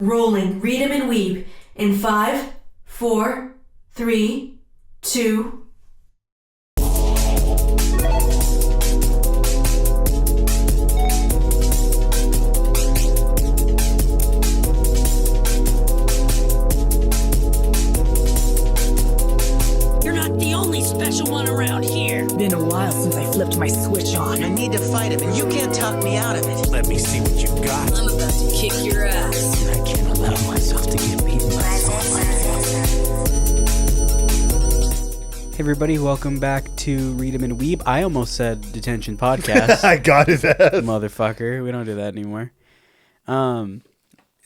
Rolling Read 'em and Weeb in 5, 4, 3, 2. You're not the only special one around here. Been a while since I flipped my switch on. I need to fight him, and you can't talk me out of it. Let me see what you got. I'm about to kick your ass. I can't allow myself to get beaten by someone. Hey everybody, welcome back to Read 'em and Weeb. I almost said Detention Podcast. I got his ass. Motherfucker. We don't do that anymore.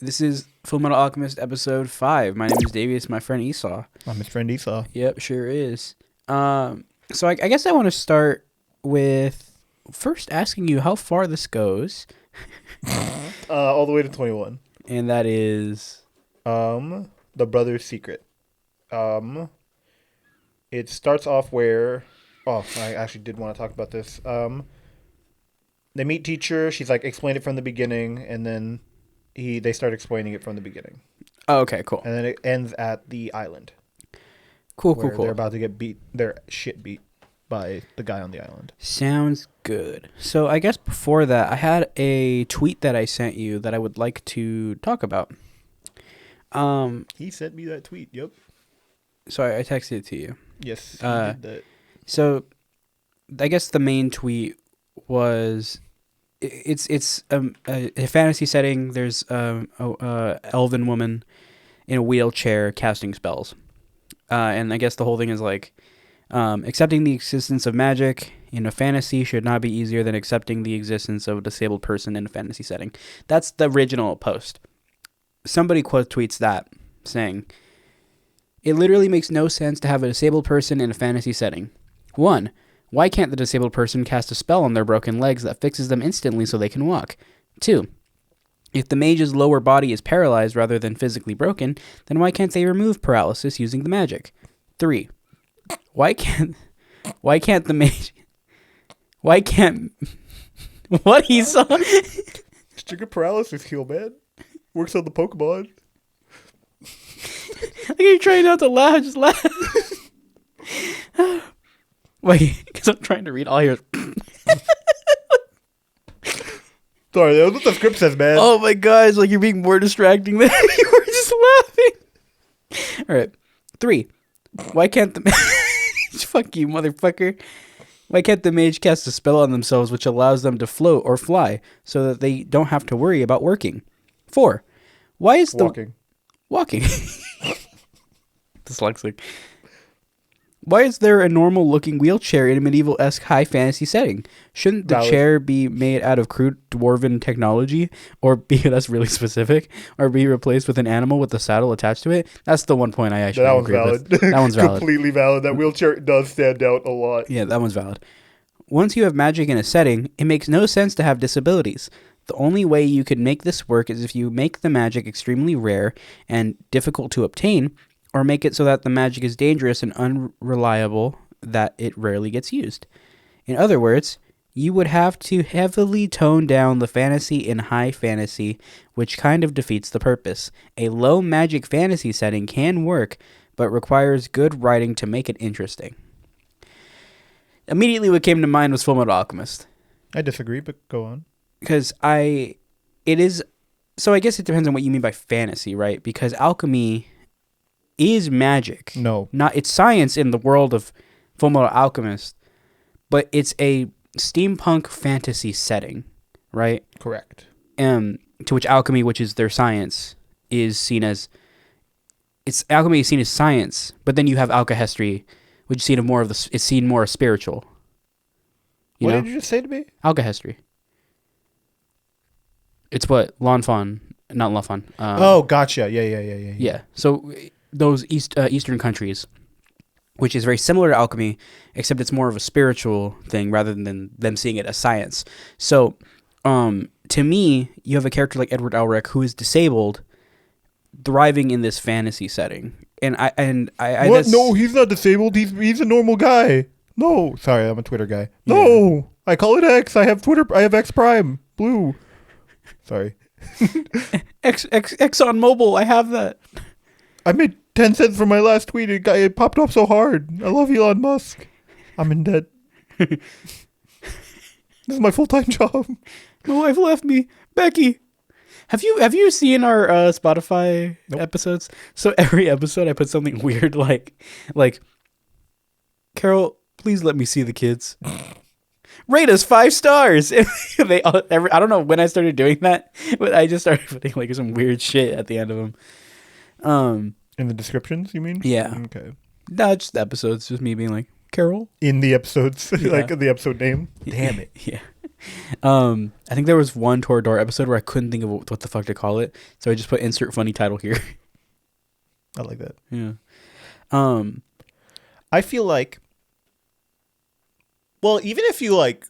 This is Full Metal Alchemist episode 5. My name is Davie. It's my friend Esau. I'm his friend Esau. Yep, sure is. So I guess I want to start with first asking you how far this goes. All the way to 21. And that is... The Brother's Secret. It starts off where... Oh, I actually did want to talk about this. They meet teacher. She's like, explain it from the beginning. And then they start explaining it from the beginning. Oh, okay, cool. And then it ends at the island. Cool. They're about to get their shit beat by the guy on the island. Sounds good. So I guess before that, I had a tweet that I sent you that I would like to talk about. He sent me that tweet. Yep. So I texted it to you. Yes. He did that. So I guess the main tweet was it's a fantasy setting. There's a elven woman in a wheelchair casting spells. And I guess the whole thing is like, accepting the existence of magic in a fantasy should not be easier than accepting the existence of a disabled person in a fantasy setting. That's the original post. Somebody quote tweets that, saying, "It literally makes no sense to have a disabled person in a fantasy setting. 1. Why can't the disabled person cast a spell on their broken legs that fixes them instantly so they can walk? 2. If the mage's lower body is paralyzed rather than physically broken, then why can't they remove paralysis using the magic? 3. Why can't the mage... Why can't... What he saw? Trigger paralysis heal, man. Works on the Pokemon. Like you're trying not to laugh, just laugh. Wait, because I'm trying to read all your... Sorry, that's what the script says, man. Oh my god, it's like you're being more distracting than you were just laughing. Alright. 3. Why can't the... Fuck you, motherfucker. Why can't the mage cast a spell on themselves which allows them to float or fly so that they don't have to worry about working? 4. Why is the... Walking. Dyslexic. Why is there a normal-looking wheelchair in a medieval-esque high fantasy setting? Shouldn't the chair be made out of crude dwarven technology, or be that's really specific, or be replaced with an animal with a saddle attached to it? That's the one point I actually agree with. That one's valid. Completely valid. That wheelchair does stand out a lot. Yeah, that one's valid. Once you have magic in a setting, it makes no sense to have disabilities. The only way you could make this work is if you make the magic extremely rare and difficult to obtain, or make it so that the magic is dangerous and unreliable that it rarely gets used. In other words, you would have to heavily tone down the fantasy in high fantasy, which kind of defeats the purpose. A low magic fantasy setting can work, but requires good writing to make it interesting." Immediately what came to mind was Full Metal Alchemist. I disagree, but go on. Because I guess it depends on what you mean by fantasy, right? Because alchemy is magic. No. It's science in the world of Full Metal Alchemist, but it's a steampunk fantasy setting, right? Correct. To which alchemy, which is their science, is seen as... alchemy is seen as science, but then you have alkahestry, which is seen more spiritual. What did you just say to me? Alkahestry. It's what? Not Lanfan. Gotcha. Yeah. Yeah. So those Eastern countries, which is very similar to alchemy, except it's more of a spiritual thing rather than them seeing it as science. So, to me, you have a character like Edward Elric who is disabled, thriving in this fantasy setting. And I what? No, he's not disabled. He's a normal guy. No, sorry, I'm a Twitter guy. Yeah. No, I call it X. I have Twitter. I have X Prime Blue. Sorry. Exxon Mobil, I have that. I made 10 cents for my last tweet. It popped off so hard. I love Elon Musk. I'm in debt. This is my full-time job. My wife left me. Becky. Have you seen our Spotify episodes? So every episode I put something weird like Carol, please let me see the kids. Rate us 5 stars. I don't know when I started doing that, but I just started putting like some weird shit at the end of them. In the descriptions, you mean? Yeah. Okay. No, just episodes, just me being like, Carol. In the episodes, Yeah. like the episode name. Damn it. Yeah. I think there was one Toradora episode where I couldn't think of what the fuck to call it, so I just put insert funny title here. I like that. Yeah. I feel like, well, even if you like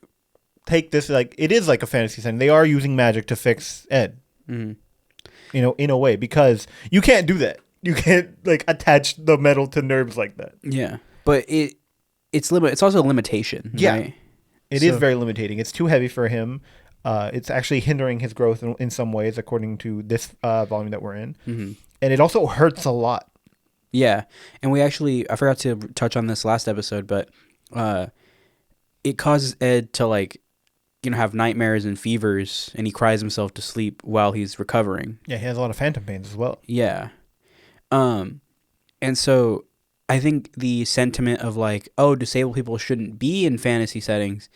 take this, like it is like a fantasy setting, they are using magic to fix Ed. Mm-hmm. You know, in a way, because you can't do that. You can't like attach the metal to nerves like that. Yeah, but it's also a limitation. Yeah. Right? It is very limiting. It's too heavy for him. It's actually hindering his growth in some ways, according to this volume that we're in. Mm-hmm. And it also hurts a lot. Yeah, and I forgot to touch on this last episode, but it causes Ed to like, have nightmares and fevers, and he cries himself to sleep while he's recovering. Yeah, he has a lot of phantom pains as well. Yeah. And so I think the sentiment of like, oh, disabled people shouldn't be in fantasy settings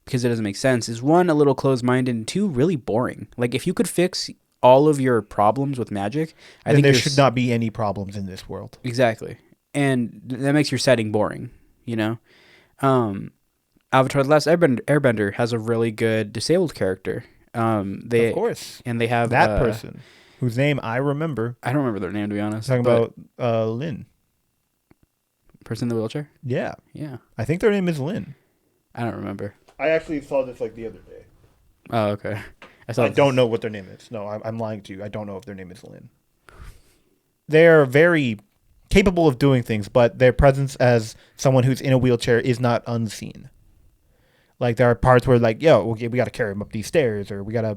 because it doesn't make sense is, one, a little closed-minded, and two, really boring. Like, if you could fix all of your problems with magic, I think there should not be any problems in this world. Exactly. And that makes your setting boring, Avatar: The Last Airbender has a really good disabled character. Of course. And they have that person whose name I remember. I don't remember their name, to be honest. Talking about Lynn. Person in the wheelchair? Yeah. Yeah. I think their name is Lynn. I don't remember. I actually saw this like the other day. Oh, okay. I don't know what their name is. No, I'm lying to you. I don't know if their name is Lynn. They're very capable of doing things, but their presence as someone who's in a wheelchair is not unseen. Like, there are parts where, like, we got to carry him up these stairs, or we got to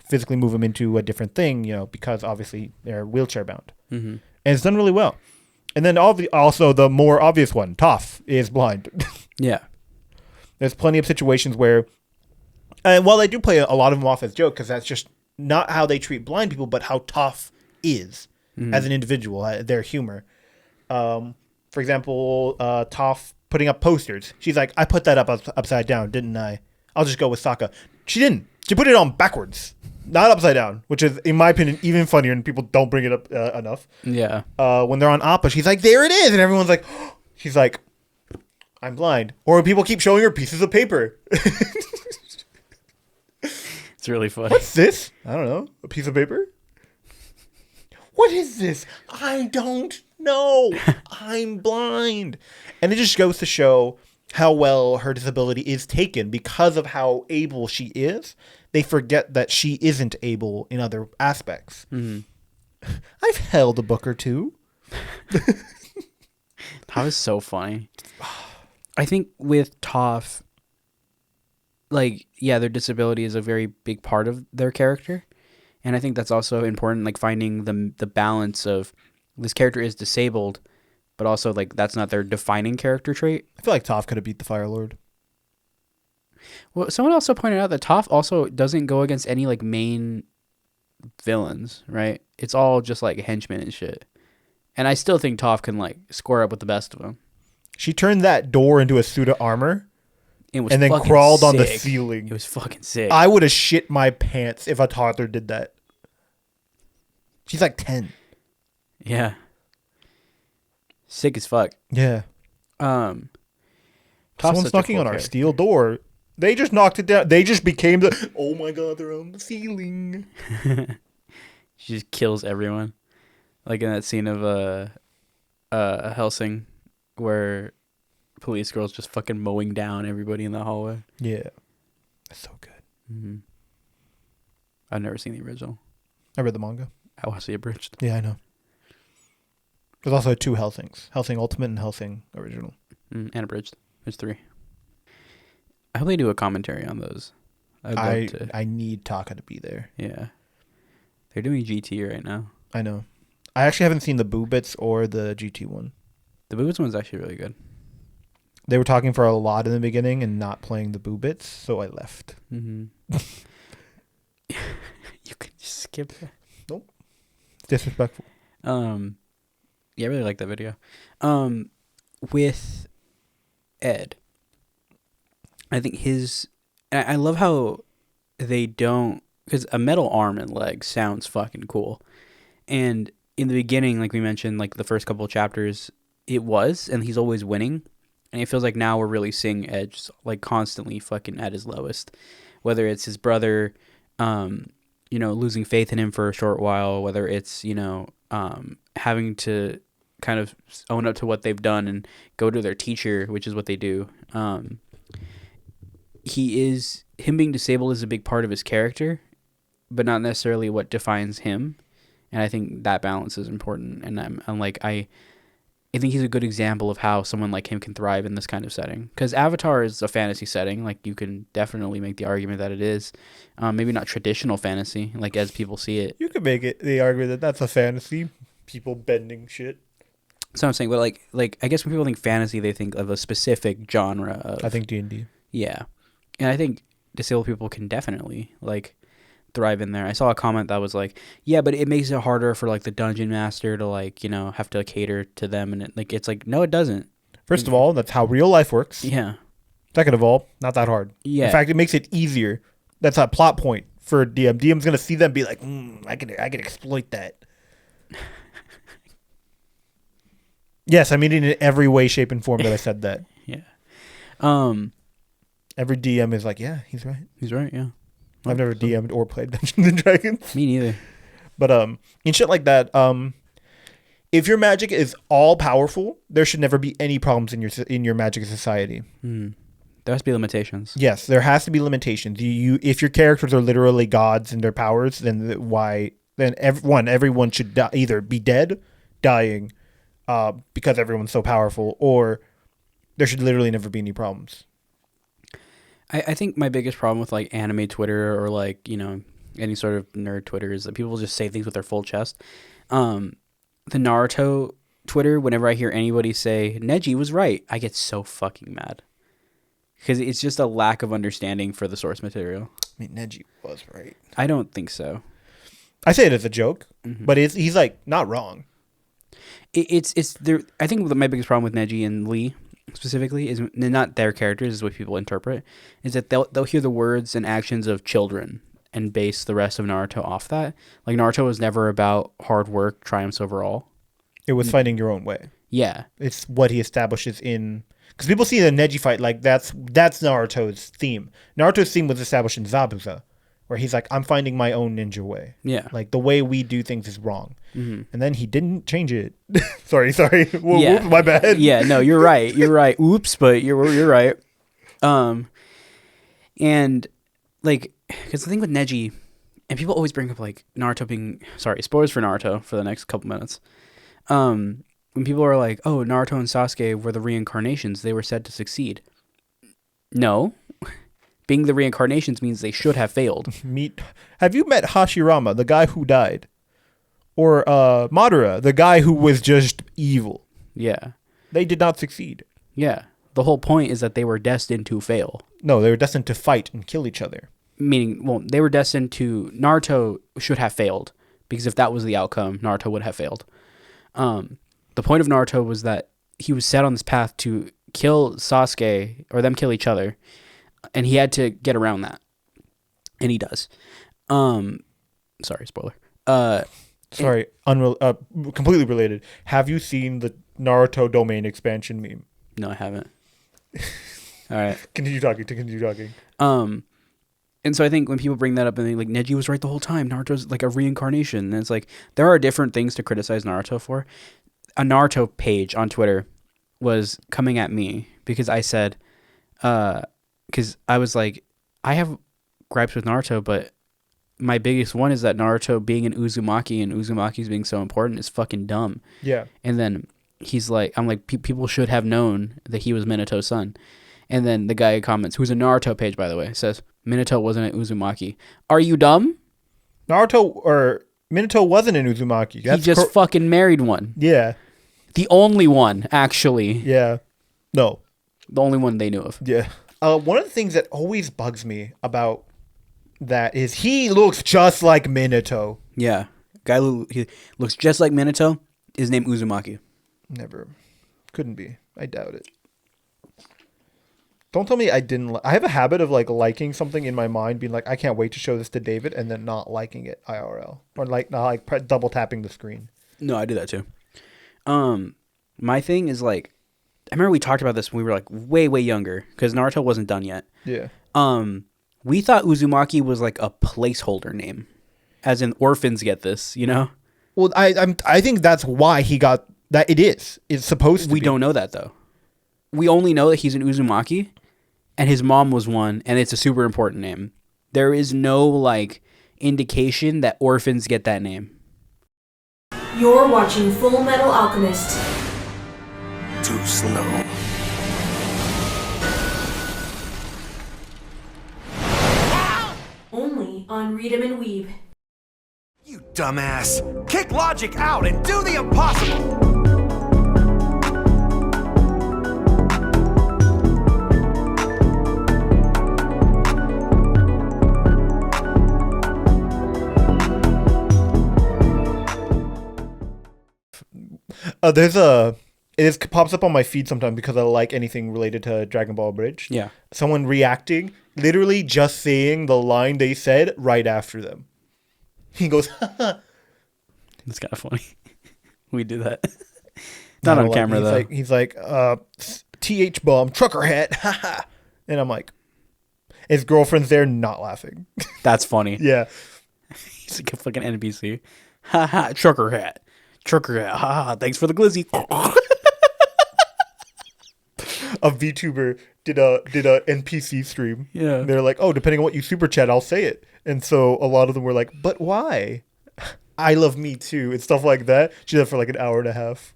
physically move him into a different thing, because obviously they're wheelchair bound. Mm-hmm. And it's done really well. And then also the more obvious one, Toph, is blind. Yeah. There's plenty of situations where, and while they do play a lot of them off as joke, because that's just not how they treat blind people, but how Toph is as an individual, their humor. For example, Toph putting up posters. She's like, I put that up upside down, didn't I? I'll just go with Sokka. She didn't. She put it on backwards, not upside down, which is, in my opinion, even funnier, and people don't bring it up enough. Yeah. When they're on Appa, she's like, there it is, and everyone's like, oh. She's like, I'm blind. Or people keep showing her pieces of paper. It's really funny. What's this? I don't know. A piece of paper? What is this? I don't know. I'm blind. And it just goes to show how well her disability is taken because of how able she is. They forget that she isn't able in other aspects. Mm-hmm. I've held a book or two. That was so funny. I think with Toph, like, yeah, their disability is a very big part of their character. And I think that's also important, like finding the balance of this character is disabled, but also like that's not their defining character trait. I feel like Toph could have beat the Fire Lord. Well, someone also pointed out that Toph also doesn't go against any like main villains, right? It's all just like henchmen and shit. And I still think Toph can like square up with the best of them. She turned that door into a suit of armor. And then crawled on the ceiling. It was fucking sick. I would have shit my pants if a toddler did that. She's like 10. Yeah. Sick as fuck. Yeah. Toph's Someone's knocking on our steel door. They just knocked it down. They just became the, oh my god, they're on the ceiling. She just kills everyone. Like in that scene of Helsing where police girls just fucking mowing down everybody in the hallway. Yeah. That's so good. Mm-hmm. I've never seen the original. I read the manga. I watched the abridged. Yeah, I know. There's also 2 Helsings. Helsing Ultimate and Helsing Original. And abridged. There's 3. I hope they do a commentary on those. I need Taka to be there. Yeah. They're doing GT right now. I know. I actually haven't seen the Boo Bits or the GT one. The Boobs one's actually really good. They were talking for a lot in the beginning and not playing the Boo Bits, so I left. Mm-hmm. You could just skip that. Nope. Disrespectful. Yeah, I really like that video. With Ed, I think I love how they don't, because a metal arm and leg sounds fucking cool. And in the beginning, like we mentioned, like the first couple of chapters, it was, and he's always winning. And it feels like now we're really seeing Ed like constantly fucking at his lowest. Whether it's his brother, losing faith in him for a short while, whether it's, having to kind of own up to what they've done and go to their teacher, which is what they do. Him being disabled is a big part of his character, but not necessarily what defines him. And I think that balance is important. And I think he's a good example of how someone like him can thrive in this kind of setting. Because Avatar is a fantasy setting. Like, you can definitely make the argument that it is. Maybe not traditional fantasy, like as people see it. You could make it the argument that that's a fantasy. People bending shit. So I'm saying, but like I guess when people think fantasy, they think of a specific genre of... I think D&D. Yeah. And I think disabled people can definitely, like, thrive in there. I saw a comment that was like, yeah, but it makes it harder for, like, the dungeon master to, like, have to cater to them. And it's like, no, it doesn't. First of all, that's how real life works. Yeah. Second of all, not that hard. Yeah. In fact, it makes it easier. That's a plot point for a DM. DM's going to see them and be like, I can exploit that. Yes, I mean it in every way, shape, and form that I said that. Yeah. Every DM is like, yeah, he's right. He's right, yeah. I've never DM'd or played Dungeons and Dragons. Me neither. But in shit like that, if your magic is all powerful, there should never be any problems in your magic society. There has to be limitations. Yes, there has to be limitations. If your characters are literally gods in their powers, then everyone should either be dead, dying, because everyone's so powerful, or there should literally never be any problems. I think my biggest problem with like anime Twitter or like, any sort of nerd Twitter is that people just say things with their full chest. The Naruto Twitter, whenever I hear anybody say Neji was right, I get so fucking mad. Because it's just a lack of understanding for the source material. I mean, Neji was right. I don't think so. I say it as a joke, but he's like not wrong. It's there. I think my biggest problem with Neji and Lee specifically is not their characters, is what people interpret, is that they'll hear the words and actions of children and base the rest of Naruto off that. Like, Naruto was never about hard work triumphs over all. It was fighting your own way. Yeah, it's what he establishes in, because people see the Neji fight like that's Naruto's theme. Naruto's theme was established in Zabuza, where he's like, I'm finding my own ninja way. Yeah, like the way we do things is wrong, and then he didn't change it. sorry. Well, yeah. Oops, my bad. Yeah, no, you're right. You're right. Oops, but you're right. And like, because the thing with Neji, and people always bring up like Naruto being, sorry, spoilers for Naruto for the next couple minutes. When people are like, oh, Naruto and Sasuke were the reincarnations, they were said to succeed. No. Being the reincarnations means they should have failed. Have you met Hashirama, the guy who died? Or Madara, the guy who was just evil? Yeah. They did not succeed. Yeah. The whole point is that they were destined to fail. No, they were destined to fight and kill each other. Meaning, well, they were destined to... Naruto should have failed. Because if that was the outcome, Naruto would have failed. The point of Naruto was that he was set on this path to kill Sasuke, or them kill each other, and he had to get around that. And he does. Sorry, spoiler. Sorry, completely related. Have you seen the Naruto domain expansion meme? No, I haven't. All right. Continue talking. And so I think when people bring that up and they like, Neji was right the whole time, Naruto's like a reincarnation, and it's like, there are different things to criticize Naruto for. A Naruto page on Twitter was coming at me because I said, because I was like, I have gripes with Naruto, but my biggest one is that Naruto being an Uzumaki and Uzumaki's being so important is fucking dumb. Yeah. And then he's like, I'm like, people should have known that he was Minato's son. And then the guy comments, who's a Naruto page, by the way, says, Minato wasn't an Uzumaki. Are you dumb? Naruto, or Minato wasn't in Uzumaki. He just fucking married one. Yeah. The only one, actually. Yeah. No. The only one they knew of. Yeah. One of the things that always bugs me about that is he looks just like Minato. Yeah. He looks just like Minato. His name Uzumaki. Never. Couldn't be. I doubt it. Don't tell me I didn't. I have a habit of like liking something in my mind, being like, I can't wait to show this to David, and then not liking it IRL. Or like not like double tapping the screen. No, I do that too. My thing is like, I remember we talked about this when we were like way, way younger, because Naruto wasn't done yet. Yeah. We thought Uzumaki was like a placeholder name, as in orphans get this, you know? Well, I think that's why he got that. It is. It's supposed to be. We don't know that though. We only know that he's an Uzumaki, and his mom was one, and it's a super important name. There is no like indication that orphans get that name. You're watching Full Metal Alchemist. Too slow. Only on Em and Weeb. You dumbass! Kick logic out and do the impossible! It pops up on my feed sometimes because I like anything related to Dragon Ball Bridge. Yeah. Someone reacting, literally just saying the line they said right after them. He goes, haha. It's kind of funny. We do that. Not on camera though. He's like, TH bomb, trucker hat, haha. And I'm like, his girlfriend's there not laughing. That's funny. Yeah. He's like a fucking NPC. Haha, trucker hat. Trucker hat. Haha, thanks for the glizzy. A VTuber did a NPC stream. Yeah. They're like, oh, depending on what you super chat, I'll say it. And so a lot of them were like, but why? I love me too. And stuff like that. She did that for like an hour and a half.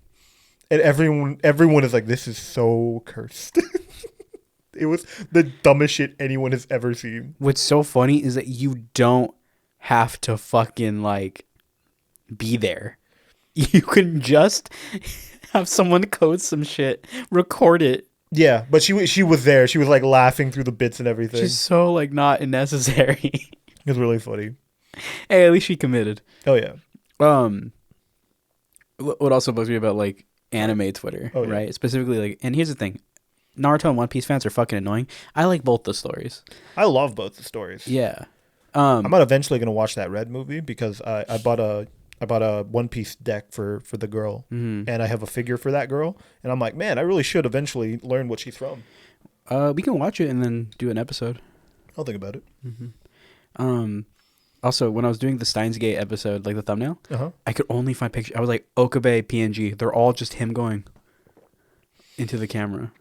And everyone is like, this is so cursed. It was the dumbest shit anyone has ever seen. What's so funny is that you don't have to fucking like be there. You can just have someone code some shit, record it. Yeah, but she was there. She was like laughing through the bits and everything. She's so like not necessary. It was really funny. Hey, at least she committed. Oh yeah. What also bugs me about like anime Twitter, Oh, yeah. right? Specifically like, and here's the thing, Naruto and One Piece fans are fucking annoying. I like both the stories. I love both the stories. Yeah. I'm not eventually gonna watch that Red movie because I bought a One Piece deck for the girl, and I have a figure for that girl, and I'm like, man, I really should eventually learn what she's from. We can watch it and then do an episode. I'll think about it. Also, when I was doing the Steins Gate episode, like the thumbnail, Uh-huh. I could only find pictures. I was like, Okabe PNG. They're all just him going into the camera.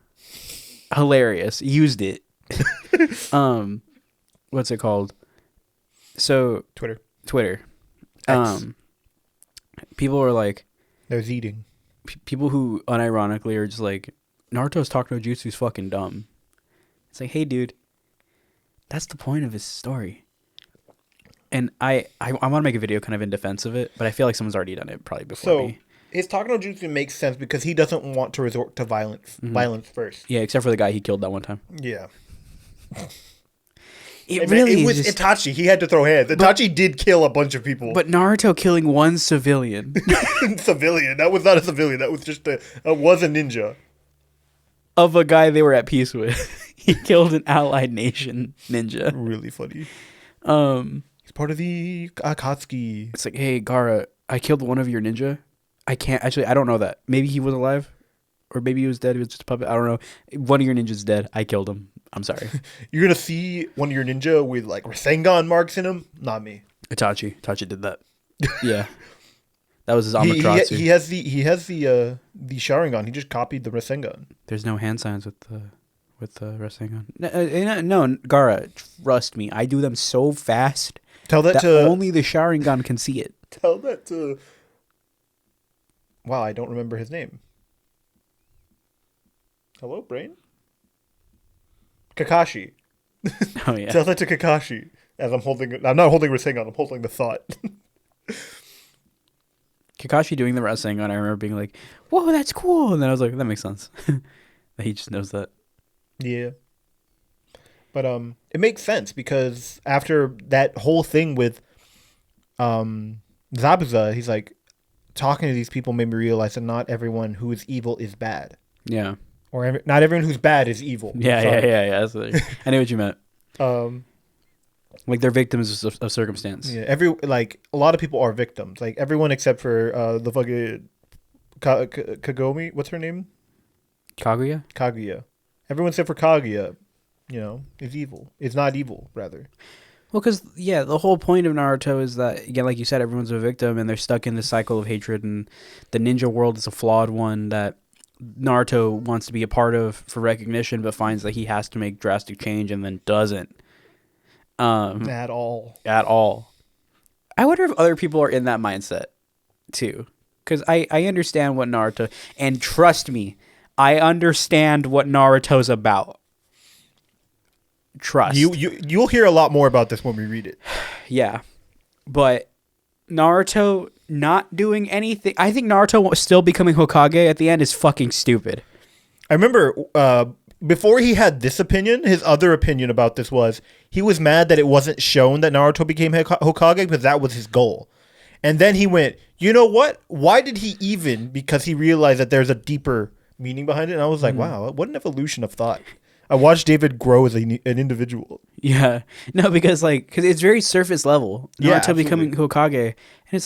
Hilarious. Used it. What's it called? So Twitter. X. People are like, There's eating. people who unironically are just like, Naruto's talk no jutsu's fucking dumb. It's like, hey, dude, that's the point of his story. And I want to make a video kind of in defense of it, but I feel like someone's already done it probably before So me. his talk no jutsu makes sense because he doesn't want to resort to violence first. Yeah, except for the guy he killed that one time. Yeah. It really was is just, Itachi. He had to throw hands. Itachi did kill a bunch of people. but Naruto killing one civilian Civilian. That was not a civilian. That was just was a ninja. of a guy they were at peace with. He killed an allied nation ninja. Really funny. It's Part of the Akatsuki. like, hey, Gaara, I killed one of your ninja. I don't know that. Maybe he was alive, or maybe he was dead. He was just a puppet. I don't know. One of your ninjas dead. I killed him. I'm sorry. You're gonna see one of your ninja with like Rasengan marks in him. Not me. Itachi did that. Yeah, that was his Amaterasu. He has the Sharingan. He just copied the Rasengan. There's no hand signs with the Rasengan. No, Gaara, trust me. I do them so fast Tell that that to only the Sharingan can see it. Tell that to. Wow, I don't remember his name. Hello, brain. Kakashi. Oh yeah. Tell that to Kakashi. As I'm not holding Rasengan. I'm holding the thought. Kakashi doing the wrestling, and I remember being like, "Whoa, that's cool!" And then I was like, "That makes sense." That he just knows that. Yeah. But it makes sense because after that whole thing with Zabuza, he's like, talking to these people made me realize that not everyone who is evil is bad. Yeah. Or not everyone who's bad is evil. Yeah. That's I knew what you meant. Like they're victims of circumstance. Yeah. A lot of people are victims. Like everyone except for the fucking Kagome. What's her name? Kaguya. Kaguya. Everyone except for Kaguya, is evil. Is not evil, rather. Well, because, the whole point of Naruto is that, again, like you said, everyone's a victim and they're stuck in this cycle of hatred, and the ninja world is a flawed one that Naruto wants to be a part of for recognition, but finds that he has to make drastic change and then doesn't. At all. I wonder if other people are in that mindset, too. Because I understand what Naruto... And trust me, I understand what Naruto's about. Trust. You'll hear a lot more about this when we read it. Yeah. But Naruto not doing anything... I think Naruto still becoming Hokage at the end is fucking stupid. I remember before he had this opinion, his other opinion about this was he was mad that it wasn't shown that Naruto became Hokage because that was his goal. And then he went, you know what? Why did he even? Because he realized that there's a deeper meaning behind it. And I was like, wow, what an evolution of thought. I watched David grow as an individual. Yeah. No, because it's very surface level. Naruto becoming Hokage.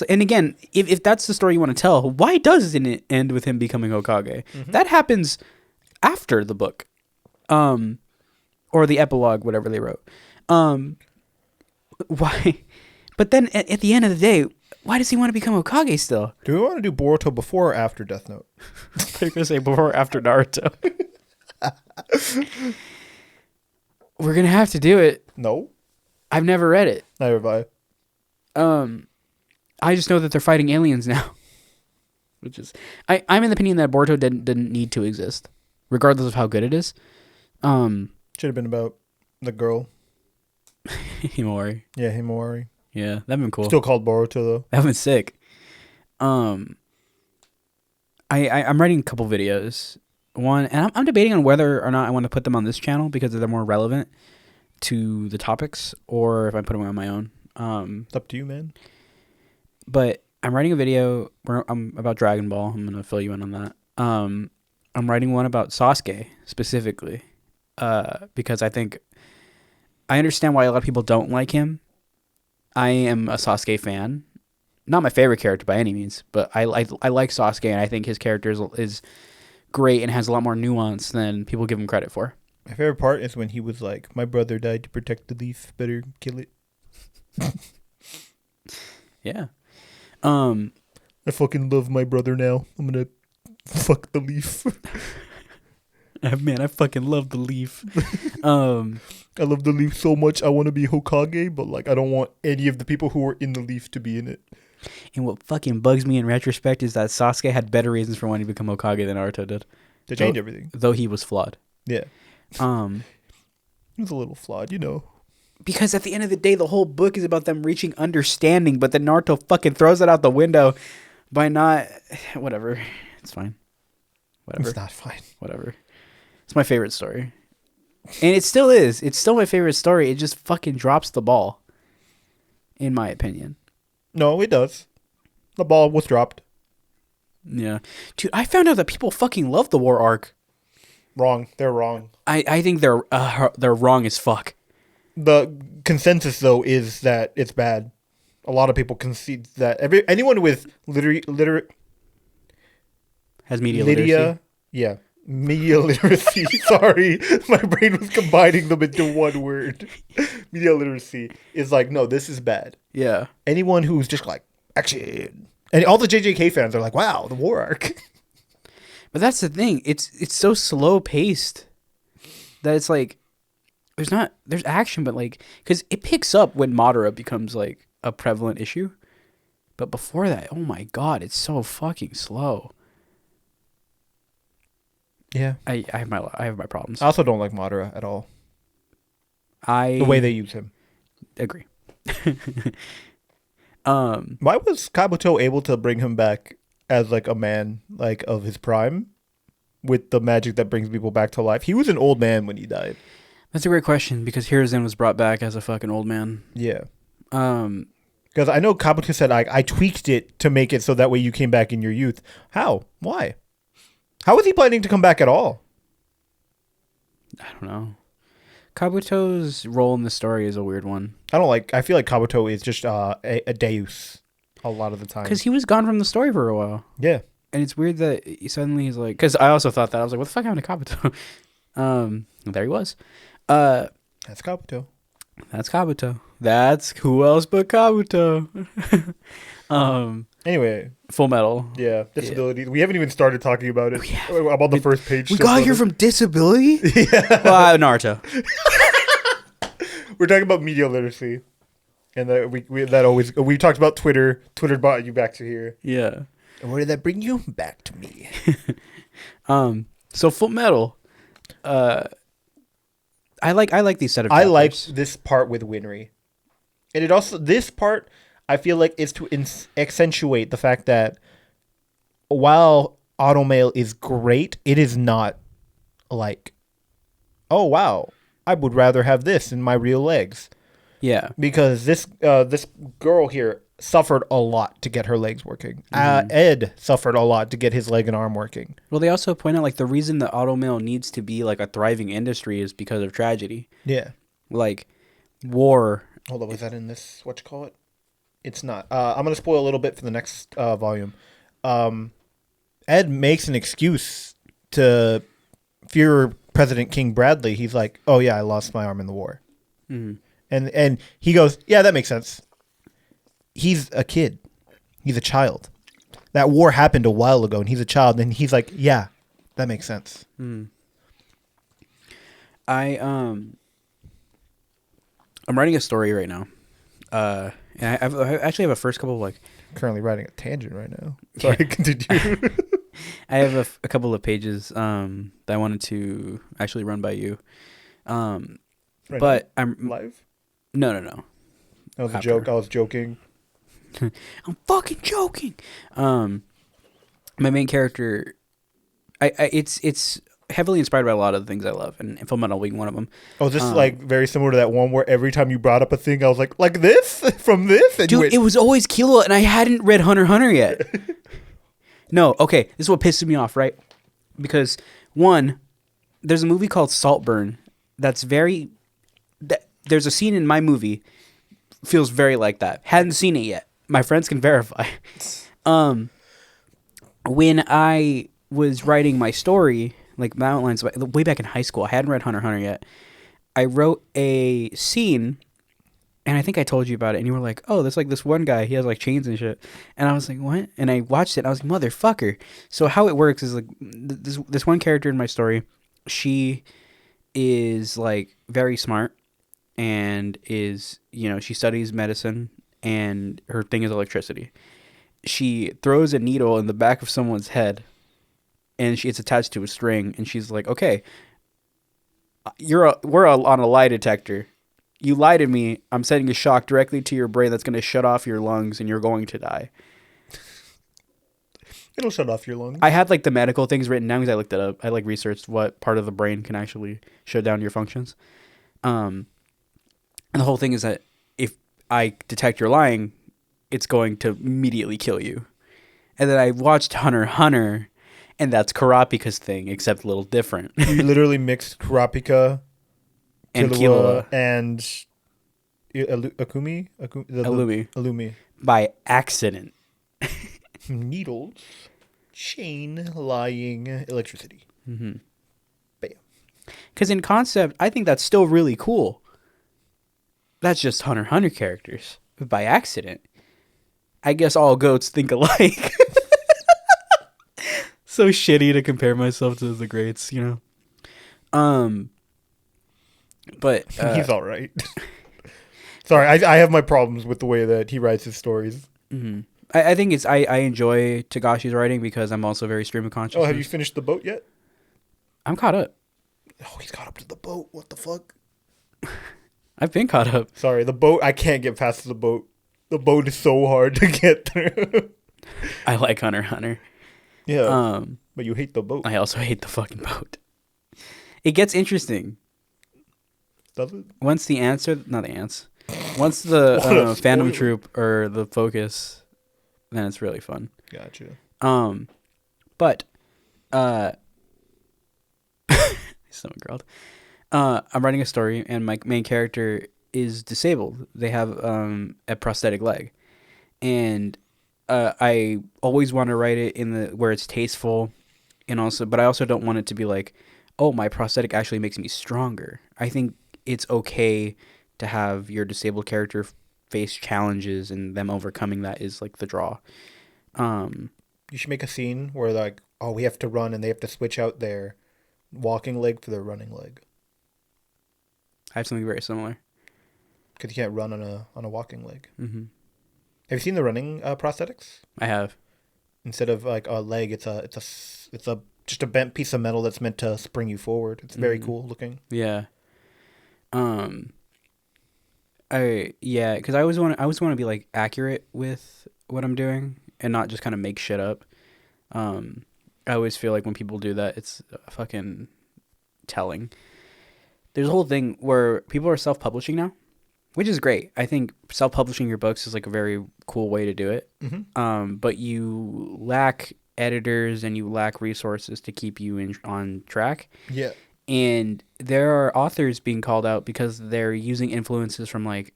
And again, if that's the story you want to tell, why doesn't it end with him becoming Hokage? Mm-hmm. That happens after the book. Or the epilogue, whatever they wrote. Why? But then at the end of the day, why does he want to become Hokage still? Do we want to do Boruto before or after Death Note? They're going to say before or after Naruto. We're going to have to do it. No. I've never read it. Neither have I. I just know that they're fighting aliens now. Which is... I'm in the opinion that Boruto didn't need to exist. Regardless of how good it is. Should have been about the girl. Himawari. Yeah, Himawari. Yeah, that'd been cool. Still called Boruto, though. That'd been sick. I'm writing a couple videos. One, and I'm debating on whether or not I want to put them on this channel because they're more relevant to the topics, or if I put them on my own. It's up to you, man. But I'm writing a video where I'm about Dragon Ball. I'm gonna fill you in on that. I'm writing one about Sasuke specifically, because I understand why a lot of people don't like him. I am a Sasuke fan. Not my favorite character by any means, but I like Sasuke, and I think his character is great and has a lot more nuance than people give him credit for. My favorite part is when he was like, my brother died to protect the leaf. Better kill it. Yeah. I fucking love my brother now. I'm going to fuck the leaf. Man, I fucking love the leaf. I love the leaf so much. I want to be Hokage, but I don't want any of the people who are in the leaf to be in it. And what fucking bugs me in retrospect is that Sasuke had better reasons for wanting to become Hokage than Naruto did. To change everything. Though he was flawed. Yeah. He was a little flawed, Because at the end of the day, the whole book is about them reaching understanding, but then Naruto fucking throws it out the window by not... Whatever. It's fine. Whatever. It's not fine. Whatever. It's my favorite story. And it still is. It's still my favorite story. It just fucking drops the ball. In my opinion. No, it does. The ball was dropped. Yeah. Dude, I found out that people fucking love the war arc. Wrong. They're wrong. I think they're wrong as fuck. The consensus, though, is that it's bad. A lot of people concede that. Anyone with has media literacy. Yeah. Media literacy. Sorry. My brain was combining them into one word. Media literacy is like, no, this is bad. Yeah. Anyone who's just like, action. And all the JJK fans are like, wow, the war arc. But that's the thing. It's so slow paced that it's like, there's action, but because it picks up when Madara becomes a prevalent issue. But before that, oh my God, it's so fucking slow. Yeah, I have my problems. I also don't like Madara at all. The way they use him. Agree. Why was Kabuto able to bring him back as like a man like of his prime with the magic that brings people back to life? He was an old man when he died. That's a great question because Hiruzen was brought back as a fucking old man. Yeah. Because I know Kabuto said I tweaked it to make it so that way you came back in your youth. How? Why? How was he planning to come back at all? I don't know. Kabuto's role in the story is a weird one. I feel like Kabuto is just a deus a lot of the time. Because he was gone from the story for a while. Yeah. And it's weird that suddenly he's like... Because I also thought that. I was like, what the fuck happened to Kabuto? There he was. That's Kabuto. That's Kabuto. That's who else but Kabuto? Anyway. Full Metal. Yeah. Disability. Yeah. We haven't even started talking about it. About the first page. We got here from disability? Yeah. Well, Naruto. We're talking about media literacy. And we talked about Twitter. Twitter brought you back to here. Yeah. And where did that bring you? Back to me. So Full Metal. I like these set of chapters. I like this part with Winry. And it also, this part, I feel like is to accentuate the fact that while Automail is great, it is not like, oh wow, I would rather have this in my real legs. Yeah. Because this girl here suffered a lot to get her legs working. Ed suffered a lot to get his leg and arm working. Well, they also point out like the reason the automail needs to be like a thriving industry is because of tragedy. Yeah. Like war. Hold on, was that in this? What you call it? It's not. I'm gonna spoil a little bit for the next volume. Ed makes an excuse to fear President King Bradley. He's like, "Oh yeah, I lost my arm in the war," and he goes, "Yeah, that makes sense." He's a kid. He's a child. That war happened a while ago, and he's a child, and he's like, "Yeah, that makes sense." I'm writing a story right now, and I actually have a first couple of like. Currently writing a tangent right now. Sorry, continue. I have a couple of pages that I wanted to actually run by you, right but now? I'm live. No. That was a joke. I was joking. I'm fucking joking. My main character, it's heavily inspired by a lot of the things I love, and Full Metal being one of them. Oh, is this like very similar to that one where every time you brought up a thing, I was like this from this? And dude, it was always Killua, and I hadn't read Hunter x Hunter yet. No, okay, this is what pisses me off, right? Because one, there's a movie called Saltburn that's very. There's a scene in my movie feels very like that. Hadn't seen it yet. My friends can verify. When I was writing my story, like my outlines, way back in high school, I hadn't read Hunter x Hunter yet. I wrote a scene, and I think I told you about it, and you were like, "Oh, there's like this one guy. He has like chains and shit." And I was like, "What?" And I watched it, and I was like, "Motherfucker!" So how it works is like this one character in my story, she is like very smart, and is she studies medicine, and her thing is electricity. She throws a needle in the back of someone's head, and it's attached to a string, and she's like, "Okay, we're on a lie detector. You lie to me. I'm sending a shock directly to your brain that's going to shut off your lungs, and you're going to die." It'll shut off your lungs. I had like the medical things written down because I looked it up. I like researched what part of the brain can actually shut down your functions. And the whole thing is that if I detect you're lying, it's going to immediately kill you. And then I watched Hunter x Hunter, and that's Kurapika's thing, except a little different. You literally mixed Kurapika and Killua and Illumi by accident. Needles, chain, lying, electricity. Bam. Because in concept, I think that's still really cool. That's just Hunter x Hunter characters. But by accident, I guess all goats think alike. So shitty to compare myself to the greats, But he's all right. Sorry, I have my problems with the way that he writes his stories. Mm-hmm. I think I enjoy Tagashi's writing because I'm also very stream of consciousness. Oh, have you finished the boat yet? I'm caught up. Oh, he's caught up to the boat. What the fuck? I've been caught up. Sorry, the boat. I can't get past the boat. The boat is so hard to get through. I like Hunter x Hunter. Yeah. But you hate the boat. I also hate the fucking boat. It gets interesting. Does it? Once the answer, not the ants. Once the Phantom Troop or the Focus, then it's really fun. Gotcha. But stomach growled. I'm writing a story, and my main character is disabled. They have a prosthetic leg, and I always want to write it in the where it's tasteful, and also, but I also don't want it to be like, oh, my prosthetic actually makes me stronger. I think it's okay to have your disabled character face challenges, and them overcoming that is like the draw. You should make a scene where like, oh, we have to run, and they have to switch out their walking leg for their running leg. I have something very similar. Because you can't run on a walking leg. Mm-hmm. Have you seen the running prosthetics? I have. Instead of like a leg, it's just a bent piece of metal that's meant to spring you forward. It's very cool looking. Yeah. Because I always want to be like accurate with what I'm doing and not just kind of make shit up. I always feel like when people do that, it's fucking telling. There's a whole thing where people are self-publishing now, which is great. I think self-publishing your books is like a very cool way to do it. Mm-hmm. But you lack editors and you lack resources to keep you on track. Yeah. And there are authors being called out because they're using influences from like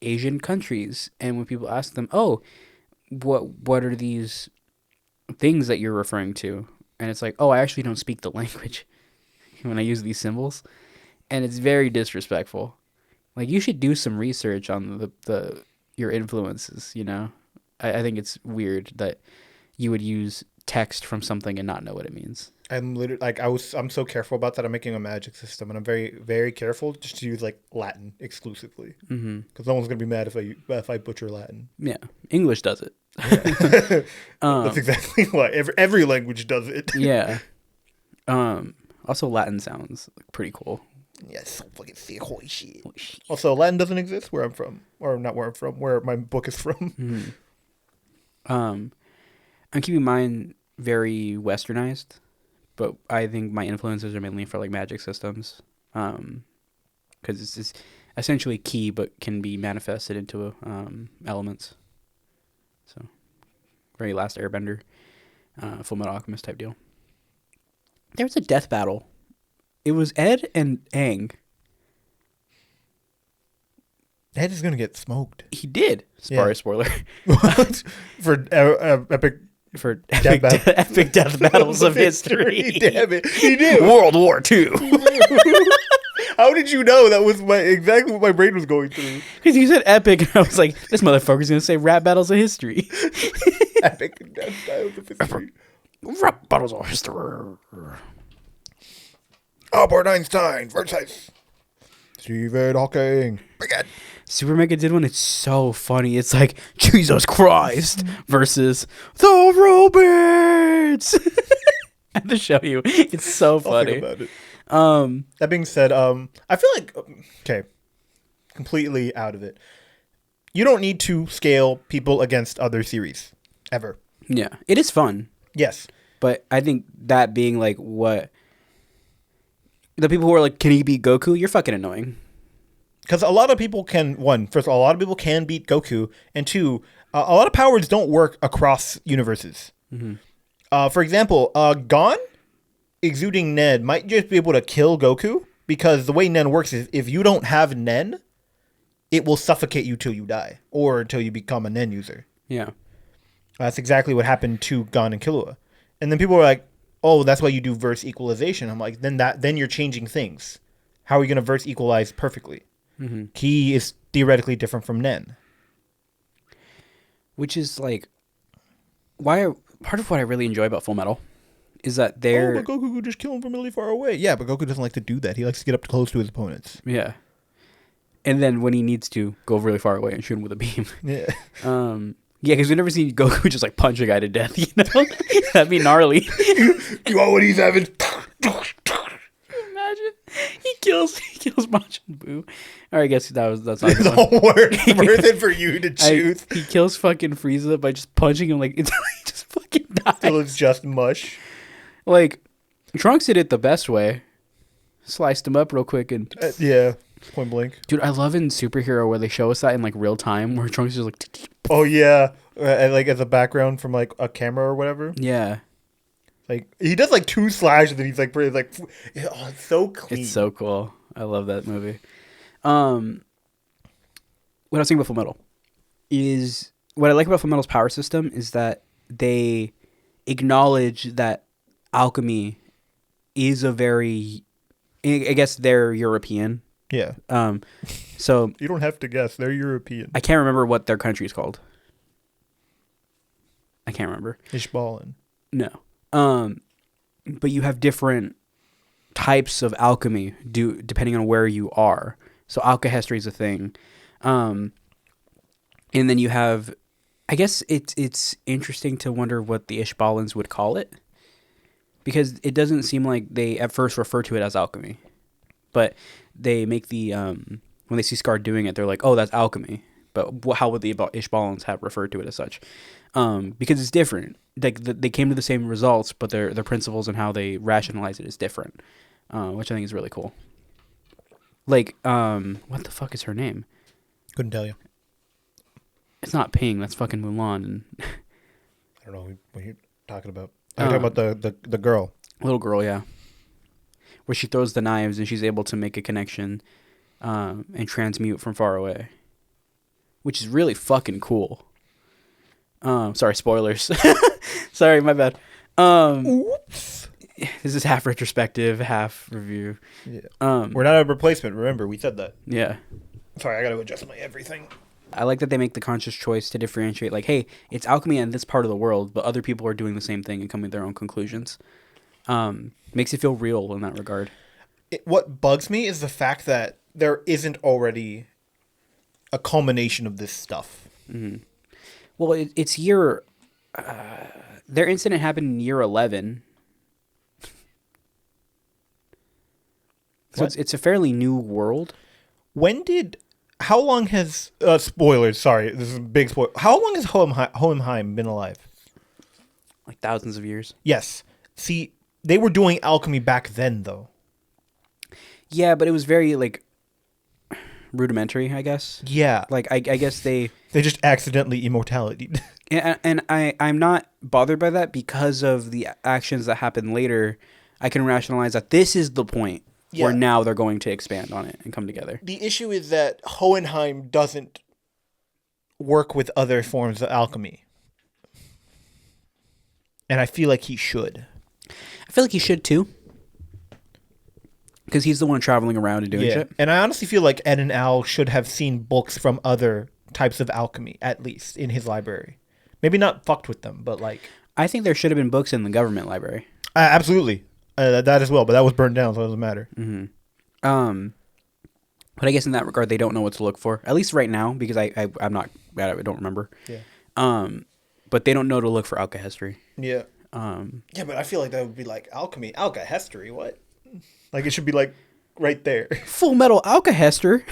Asian countries. And when people ask them, oh, what are these things that you're referring to? And it's like, oh, I actually don't speak the language when I use these symbols. And it's very disrespectful. Like, you should do some research on your influences, you know? I think it's weird that you would use text from something and not know what it means. I'm literally like I'm so careful about that. I'm making a magic system, and I'm very, very careful just to use like Latin exclusively, because no one's gonna be mad if I butcher Latin. Yeah, English does it. Yeah. That's exactly why every language does it. Yeah. Also, Latin sounds pretty cool. Yeah, so fucking sick. Holy shit. Also, Latin doesn't exist where I'm from, or not where I'm from, where my book is from. I'm keeping mine very westernized, but I think my influences are mainly for like magic systems, because it's essentially key but can be manifested into elements. So, very Last Airbender, Full Metal Alchemist type deal. There was a death battle. It was Ed and Aang. Ed is gonna get smoked. He did. Spoiler. What? For epic. For epic death battles of history. Damn it. He did. World War II. How did you know that was exactly what my brain was going through? Because you said epic, and I was like, this motherfucker's going to say rap battles of history. Epic death battles of history. Rap battles of history. Albert Einstein versus Stephen Hawking. Super Mega did one. It's so funny. It's like Jesus Christ versus the Robots. I have to show you. It's so funny. I'll think about it. That being said, I feel like completely out of it. You don't need to scale people against other series ever. Yeah, it is fun. Yes, but I think that being like what the people who are like, can he beat Goku? You're fucking annoying. Because a lot of people can, first of all, a lot of people can beat Goku, and two, a lot of powers don't work across universes. Mm-hmm. For example, Gon exuding Nen might just be able to kill Goku, because the way Nen works is if you don't have Nen, it will suffocate you till you die, or until you become a Nen user. Yeah. That's exactly what happened to Gon and Killua. And then people are like, oh, that's why you do verse equalization. I'm like, then you're changing things. How are you going to verse equalize perfectly? Mm-hmm. Ki is theoretically different from Nen. Which is like, part of what I really enjoy about Full Metal is that they're... Oh, but Goku could just kill him from really far away. Yeah, but Goku doesn't like to do that. He likes to get up close to his opponents. Yeah. And then when he needs to, go really far away and shoot him with a beam. Yeah. Yeah, because we've never seen Goku just like punch a guy to death, you know? That'd be gnarly. You want what he's having? Imagine. He kills Majin Buu. Or I guess that's not good one. the worth it for you to choose. He kills fucking Frieza by just punching him like until he just fucking dies. Till it's just mush. Like Trunks did it the best way. Sliced him up real quick and Yeah, point blank. dude, I love in Superhero where they show us that in like real time where Trunks is like Oh yeah, like as a background from like a camera or whatever. yeah. Like he does like 2 slashes and he's like pretty like it's so clean. It's so cool. I love that movie. What I was thinking about Full Metal is what I like about Full Metal's power system is that they acknowledge that alchemy is a very, I guess they're European. Yeah. So You don't have to guess. They're European. I can't remember what their country is called. I can't remember. Ishbalin. No. But you have different types of alchemy depending on where you are. So alkahestry is a thing. And then you have, I guess it's interesting to wonder what the Ishbalans would call it. Because it doesn't seem like they at first refer to it as alchemy. But they make the, when they see Scar doing it, they're like, oh, that's alchemy. But how would the Ishbalans have referred to it as such? Because it's different. Like they came to the same results, but their principles and how they rationalize it is different, which I think is really cool. Like, what the fuck is her name? Couldn't tell you. It's not Ping. That's fucking Mulan. And I don't know what you're talking about. I'm talking about the girl. little girl, yeah. Where she throws the knives and she's able to make a connection and transmute from far away, which is really fucking cool. Sorry, spoilers. Sorry, my bad. Oops. This is half retrospective, half review. Yeah. We're not a replacement. Remember, we said that. Yeah. Sorry, I got to adjust my everything. I like that they make the conscious choice to differentiate, like, hey, it's alchemy in this part of the world, but other people are doing the same thing and coming to their own conclusions. Makes it feel real in that regard. What bugs me is the fact that there isn't already a culmination of this stuff. Mm-hmm. Well, it's year... their incident happened in year 11. So it's a fairly new world. How long has... spoilers, sorry. This is a big spoiler. How long has Hohenheim been alive? Like thousands of years. Yes. See, they were doing alchemy back then, though. Yeah, but it was very, like, rudimentary, I guess. Yeah. Like, I guess they... They just accidentally immortality. And I'm not bothered by that because of the actions that happen later. I can rationalize that this is the point where now they're going to expand on it and come together. The issue is that Hohenheim doesn't work with other forms of alchemy. And I feel like he should. I feel like he should too. Because he's the one traveling around and doing shit. And I honestly feel like Ed and Al should have seen books from other types of alchemy, at least, in his library. Maybe not fucked with them, but like... I think there should have been books in the government library. Absolutely. That as well, but that was burned down, so it doesn't matter. Mm-hmm. But I guess in that regard, they don't know what to look for. At least right now, because I'm not... I don't remember. Yeah. But they don't know to look for alkahestry. Yeah. Yeah, but I feel like that would be like alchemy. Alkahestry, what? Like, it should be like right there. Full Metal Alkahester.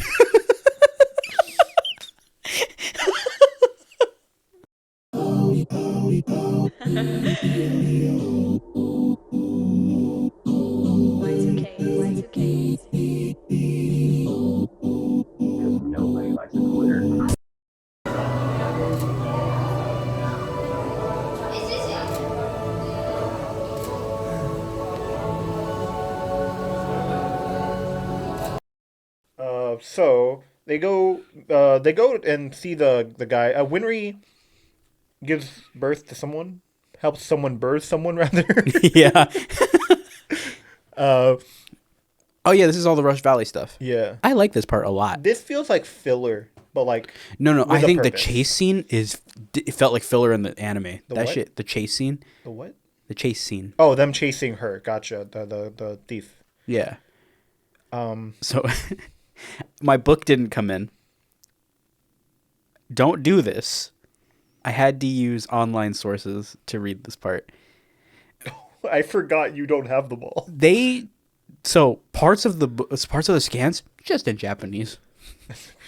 Nobody likes a quitter. So they go and see the guy. Winry gives birth to someone, helps someone birth someone rather. Yeah. Oh yeah, this is all the Rush Valley stuff. Yeah. I like this part a lot. This feels like filler, but like No, with I a think the purpose. chase scene it felt like filler in the anime. The what? Shit, the chase scene. The what? The chase scene. Oh, them chasing her. Gotcha. The thief. Yeah. So my book didn't come in. Don't do this. I had to use online sources to read this part. I forgot you don't have them all. So parts of the scans just in Japanese.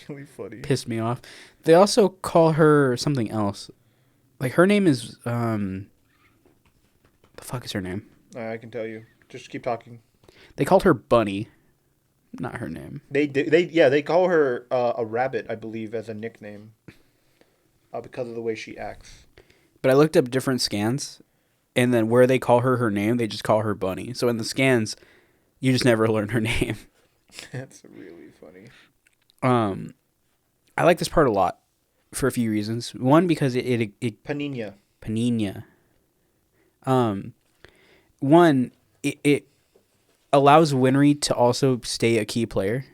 Really funny. Pissed me off. They also call her something else. Like her name is the fuck is her name? I can tell you. Just keep talking. They called her Bunny, not her name. They call her a rabbit, I believe, as a nickname, because of the way she acts. But I looked up different scans, and then where they call her name, they just call her Bunny. So in the scans, you just never learn her name. That's really funny. I like this part a lot for a few reasons. One, because it Panina. One, it allows Winry to also stay a key player,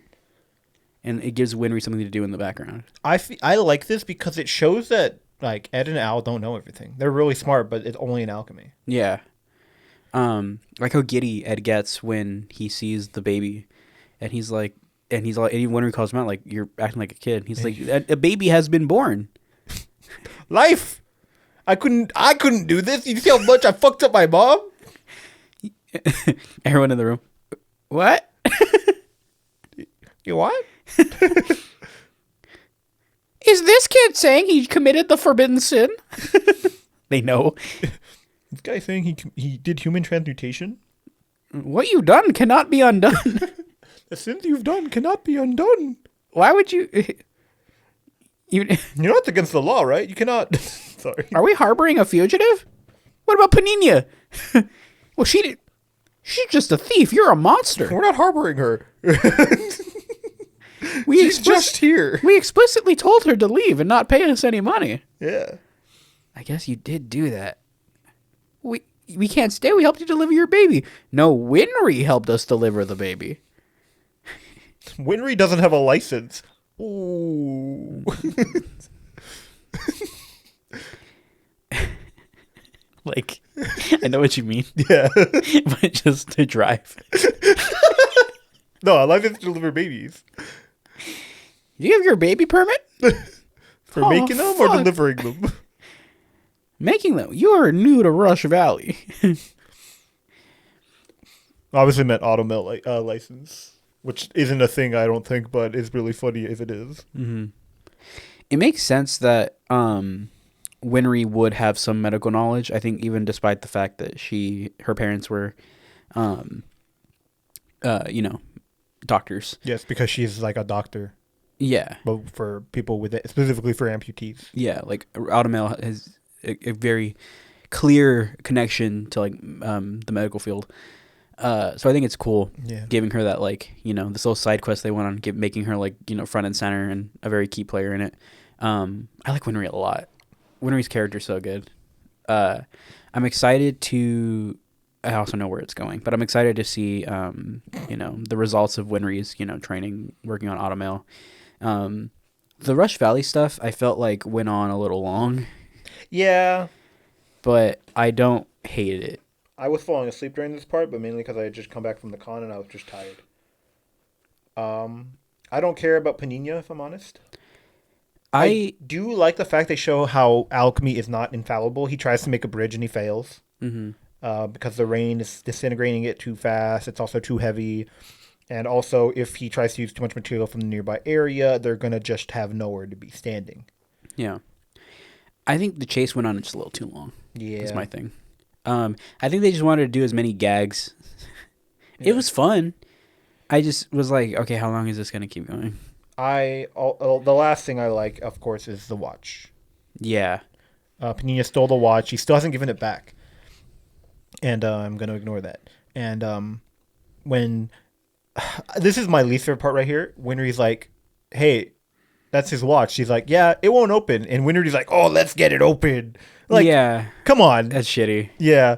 and it gives Winry something to do in the background. I like this because it shows that like Ed and Al don't know everything. They're really smart, but it's only in alchemy. Yeah. Like how giddy Ed gets when he sees the baby, and he's like, Winry calls him out like, "You're acting like a kid." He's like, "A baby has been born." Life. I couldn't do this. You see how much I fucked up my mom? Everyone in the room. What? You what? Is this kid saying he committed the forbidden sin? They know. This guy saying he did human transmutation? What you've done cannot be undone. The sins you've done cannot be undone. Why would you... You know it's against the law, right? You cannot... Sorry. Are we harboring a fugitive? What about Panina? Well, she's just a thief. You're a monster. We're not harboring her. She's just here. We explicitly told her to leave and not pay us any money. Yeah. I guess you did do that. We can't stay. We helped you deliver your baby. No, Winry helped us deliver the baby. Winry doesn't have a license. Ooh. Like, I know what you mean. Yeah. But just to drive. No, a license to deliver babies. Do you have your baby permit? For making them or delivering them? Making them. You are new to Rush Valley. Obviously meant automail license, which isn't a thing, I don't think, but it's really funny if it is. Mm-hmm. It makes sense that Winry would have some medical knowledge. I think even despite the fact that her parents were, doctors. Yes, because she's like a doctor. Yeah. But for people with it, specifically for amputees. Yeah, like Automail has a very clear connection to like the medical field. So I think it's cool giving her that, like, this little side quest they went on, making her like, front and center and a very key player in it. I like Winry a lot. Winry's character's so good. I'm excited to... I also know where it's going, but I'm excited to see, the results of Winry's, training, working on Automail. The Rush Valley stuff, I felt like went on a little long. Yeah. But I don't hate it. I was falling asleep during this part, but mainly because I had just come back from the con and I was just tired. I don't care about Panina, if I'm honest. I do like the fact they show how alchemy is not infallible. He tries to make a bridge and he fails. Mm-hmm. Because the rain is disintegrating it too fast. It's also too heavy. And also, if he tries to use too much material from the nearby area, they're going to just have nowhere to be standing. Yeah. I think the chase went on just a little too long. Yeah. That's my thing. I think they just wanted to do as many gags. It was fun. I just was like, okay, how long is this going to keep going? The last thing I like, of course, is the watch. Yeah. Panina stole the watch. He still hasn't given it back. And I'm going to ignore that. And when... This is my least favorite part right here. Winry's like, hey, that's his watch. She's like, yeah, it won't open. And Winry's like, oh, let's get it open. Like, yeah. Come on. That's shitty. Yeah.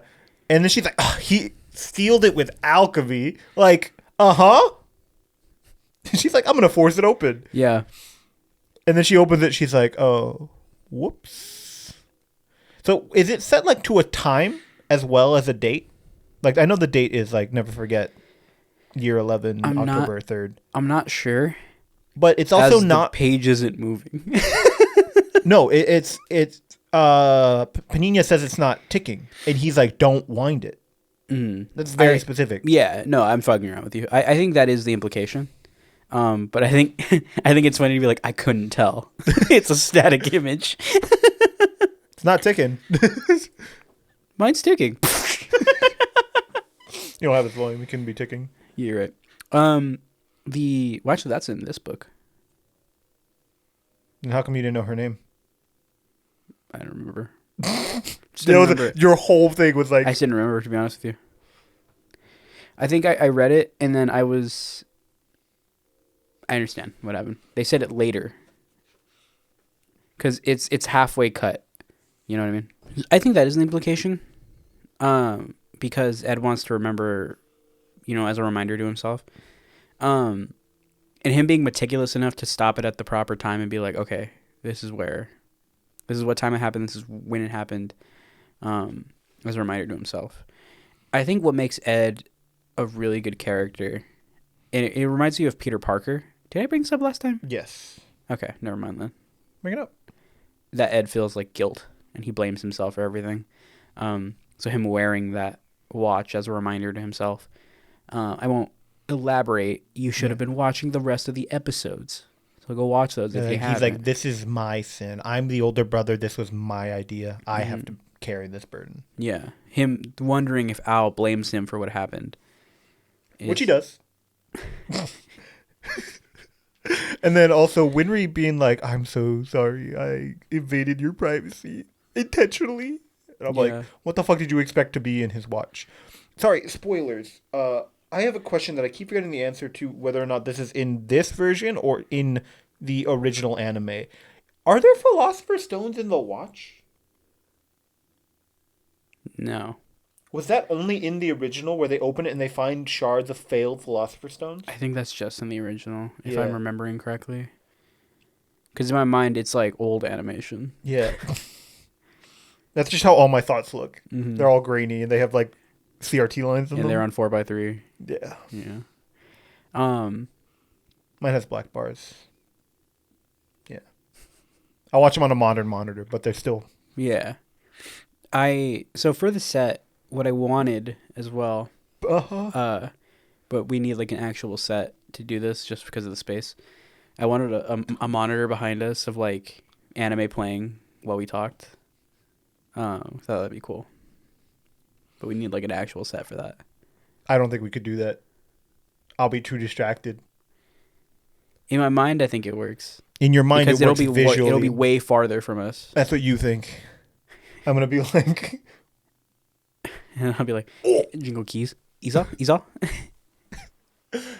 And then she's like, oh, he sealed it with alchemy. Like, uh-huh. She's like, I'm going to force it open. Yeah. And then she opens it. She's like, oh, whoops. So is it set like to a time as well as a date? Like, I know the date is like, never forget, year 11, October 3rd. I'm not sure. But it's also not... the page isn't moving. No, it's Panina says it's not ticking. And he's like, don't wind it. That's very specific. Yeah, no, I'm fucking around with you. I think that is the implication. But I think I think it's funny to be like, I couldn't tell. It's a static image. It's not ticking. Mine's ticking. You don't have its volume. It couldn't be ticking. You're right. Well, actually, that's in this book. And how come you didn't know her name? I don't remember. Just didn't remember. Your whole thing was like... I just didn't remember, to be honest with you. I think I read it, and then I understand what happened. They said it later. Because it's halfway cut. You know what I mean? I think that is an implication. Because Ed wants to remember, as a reminder to himself. And him being meticulous enough to stop it at the proper time and be like, okay, this is what time it happened, this is when it happened, as a reminder to himself. I think what makes Ed a really good character, and it reminds me of Peter Parker. Did I bring this up last time? Yes. Okay, never mind then. Bring it up. That Ed feels like guilt, and he blames himself for everything. So him wearing that watch as a reminder to himself. I won't elaborate. You should have been watching the rest of the episodes. So go watch those if you haven't. He's like, this is my sin. I'm the older brother. This was my idea. I have to carry this burden. Yeah. Him wondering if Al blames him for what happened. Which he does. And then also Winry being like, I'm so sorry. I invaded your privacy intentionally. And I'm like, what the fuck did you expect to be in his watch? Sorry, spoilers. I have a question that I keep forgetting the answer to, whether or not this is in this version or in the original anime. Are there Philosopher's Stones in the watch? No. Was that only in the original where they open it and they find shards of failed Philosopher's Stones? I think that's just in the original, if Yeah. I'm remembering correctly. Because in my mind, it's like old animation. Yeah. That's just how all my thoughts look. Mm-hmm. They're all grainy and they have like CRT lines in them. And they're on 4x3. Yeah. Yeah. Mine has black bars. Yeah. I watch them on a modern monitor, but they're still... Yeah. So for the set, what I wanted as well, but we need like an actual set to do this just because of the space. I wanted a monitor behind us of like anime playing while we talked. Thought that'd be cool. But we need like an actual set for that. I don't think we could do that. I'll be too distracted. In my mind, I think it works. In your mind, because it works visually. it'll be way farther from us. That's what you think. I'm gonna be like, And I'll be like, jingle keys, Esau.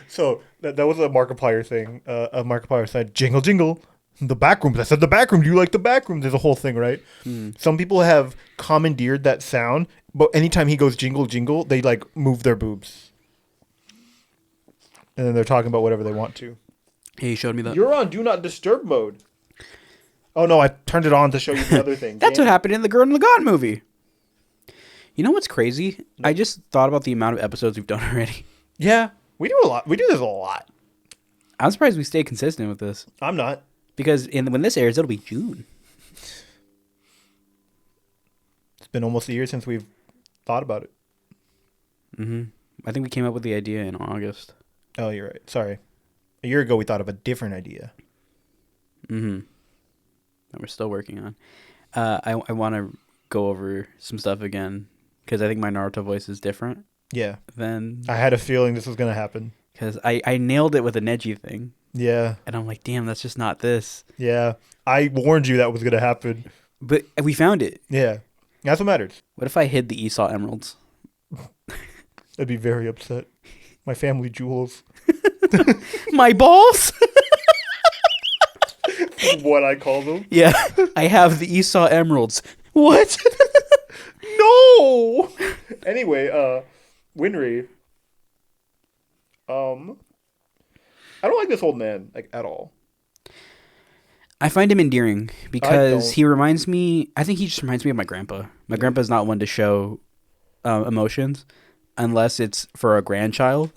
So that was a Markiplier thing. A Markiplier said, jingle, jingle. The back rooms. I said the back room. Do you like the back room? There's a whole thing, right? Some people have commandeered that sound, but anytime he goes jingle, jingle, they like move their boobs. And then they're talking about whatever they want to. Hey, you showed me that. You're on Do Not Disturb mode. Oh no, I turned it on to show you the other thing. That's what happened in the Gurren Lagann movie. You know what's crazy? I just thought about the amount of episodes we've done already. Yeah, we do a lot. We do this a lot. I'm surprised we stay consistent with this. I'm not. Because when this airs, it'll be June. It's been almost a year since we've thought about it. Mm-hmm. I think we came up with the idea in August. Oh, you're right. Sorry. A year ago, we thought of a different idea. Mm-hmm. That we're still working on. I want to go over some stuff again because I think my Naruto voice is different. Yeah. Than I had a feeling this was going to happen. Because I nailed it with a Neji thing. Yeah. And I'm like, damn, that's just not this. Yeah. I warned you that was going to happen. But we found it. Yeah. That's what matters. What if I hid the Esau emeralds? I'd be very upset. My family jewels. My balls? What I call them? Yeah. I have the Esau emeralds. What? No! Anyway, Winry. I don't like this old man, like, at all. I find him endearing because he reminds me... I think he just reminds me of my grandpa. My grandpa's not one to show emotions unless it's for a grandchild.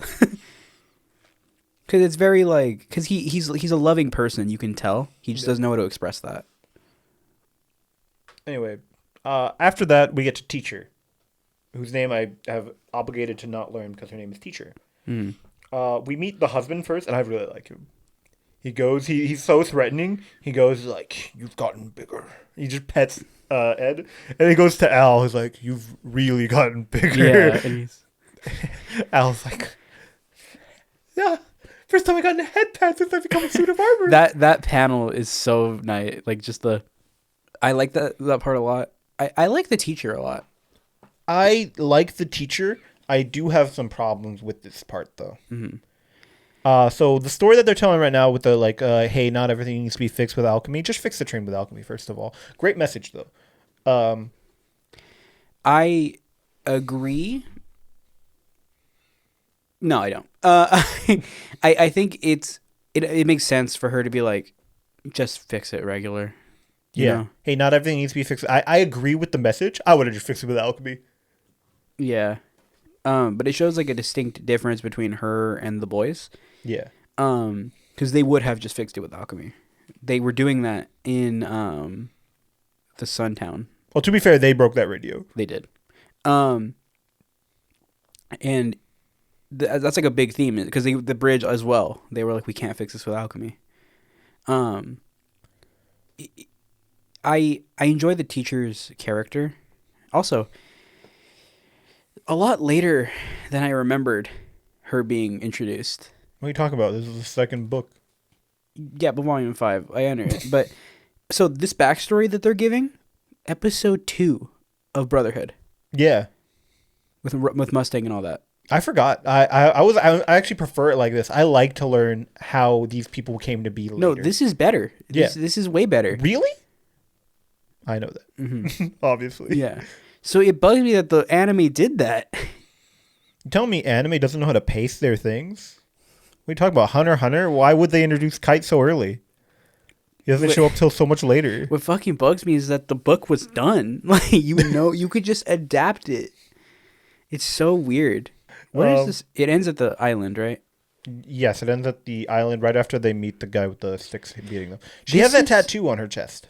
Because it's very like... Because he's a loving person, you can tell. He just doesn't know how to express that. Anyway, after that, we get to Teacher. whose name I have obligated to not learn because her name is Teacher. Mm. We meet the husband first, and I really like him. He goes, he's so threatening. He goes like, "You've gotten bigger." He just pets Ed, and he goes to Al, who's like, "You've really gotten bigger." Yeah, and he's... Al's like, "Yeah, first time I got in a head pad since I become a suit of armor." that panel is so nice. Like just I like that part a lot. I like the teacher a lot. I like the teacher. I do have some problems with this part though. Mm-hmm. So the story that they're telling right now with the like, hey, not everything needs to be fixed with alchemy. Just fix the train with alchemy first of all. Great message though. I agree. No, I don't. I think it makes sense for her to be like, just fix it regular. You know? Hey, not everything needs to be fixed. I agree with the message. I would have just fixed it with alchemy. Yeah. But it shows like a distinct difference between her and the boys. Yeah. Because they would have just fixed it with alchemy. They were doing that in the Suntown. Well, to be fair, they broke that radio. They did. And that's like a big theme because the bridge as well. They were like, we can't fix this with alchemy. I enjoy the teacher's character. Also, a lot later than I remembered her being introduced. What are you talking about? This is the second book. Yeah, but volume 5. I enter it. But so this backstory that they're giving, episode 2 of Brotherhood. Yeah. With Mustang and all that. I forgot. I actually prefer it like this. I like to learn how these people came to be later. No, this is better. This is way better. Really? I know that. Mm-hmm. Obviously. Yeah. So it bugs me that the anime did that. You telling me anime doesn't know how to pace their things? We talk about Hunter x Hunter. Why would they introduce Kite so early? He doesn't show up till so much later. What fucking bugs me is that the book was done. Like, you could just adapt it. It's so weird. Where is this? It ends at the island, right? Yes, it ends at the island right after they meet the guy with the sticks beating them. She has that tattoo on her chest.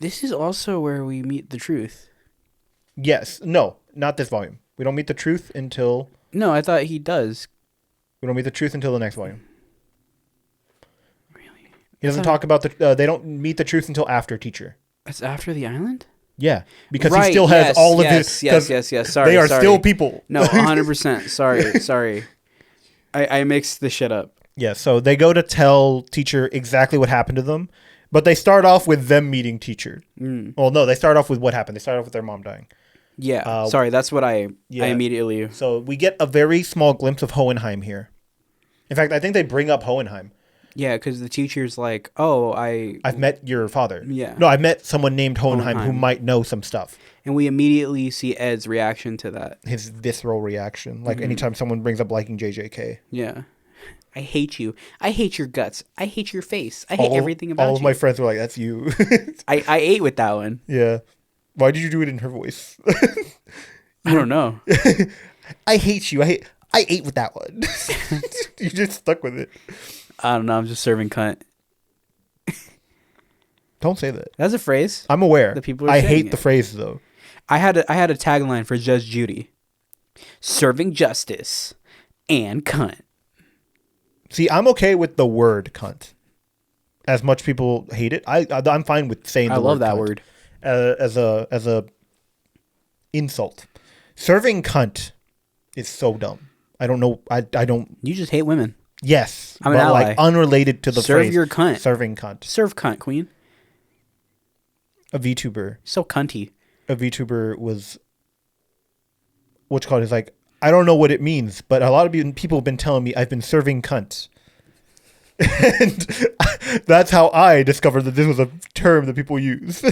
This is also where we meet the truth. Yes. No, not this volume. We don't meet the truth until... No, I thought he does. We don't meet the truth until the next volume. Really? He doesn't talk about the... they don't meet the truth until after Teacher. That's after the island? Yeah, because he still has all of his... Yes. Sorry, they are still people. No, 100%. Sorry. I mixed the shit up. Yeah, so they go to tell Teacher exactly what happened to them, but they start off with them meeting Teacher. Well, no, they start off with what happened. They start off with their mom dying. Yeah, sorry, that's what I immediately... So we get a very small glimpse of Hohenheim here. In fact, I think they bring up Hohenheim. Yeah, because the teacher's like, oh, I've met your father. Yeah. No, I've met someone named Hohenheim who might know some stuff. And we immediately see Ed's reaction to that. His visceral reaction. Like anytime someone brings up liking JJK. Yeah. I hate you. I hate your guts. I hate your face. I hate everything about you. All of my friends were like, that's you. I ate with that one. Yeah. Why did you do it in her voice? I don't know. I hate you. I ate with that one. You just stuck with it. I don't know. I'm just serving cunt. Don't say that. That's a phrase. I'm aware. The people are I saying hate it. the phrase though. I had a tagline for Judge Judy: serving justice and cunt. See, I'm okay with the word cunt. As much people hate it, I'm fine with saying the word. I love that cunt word as a insult. Serving cunt is so dumb. I don't know. I don't. You just hate women. Yes, I'm an but ally. Like unrelated to the Serve phrase. your cunt. Serving cunt. Serve cunt, queen. A VTuber. So cunty. A VTuber was. What's called is like, I don't know what it means, but a lot of people have been telling me I've been serving cunt. And that's how I discovered that this was a term that people use.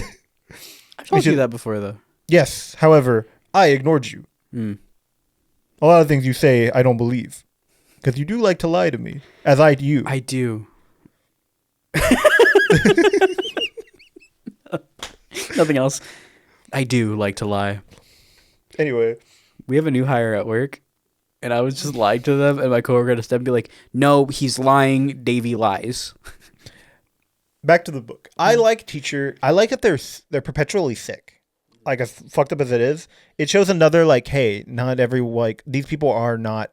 I've told you that before, though. Yes. However, I ignored you. A lot of things you say, I don't believe. Because you do like to lie to me, as I do you. I do. Nothing else. I do like to lie. Anyway. We have a new hire at work, and I was just lying to them, and my coworker had to step and be like, no, he's lying. Davie lies. Back to the book. I like Teacher. I like that they're perpetually sick. like as fucked up as it is, it shows another like, hey, not every like these people are not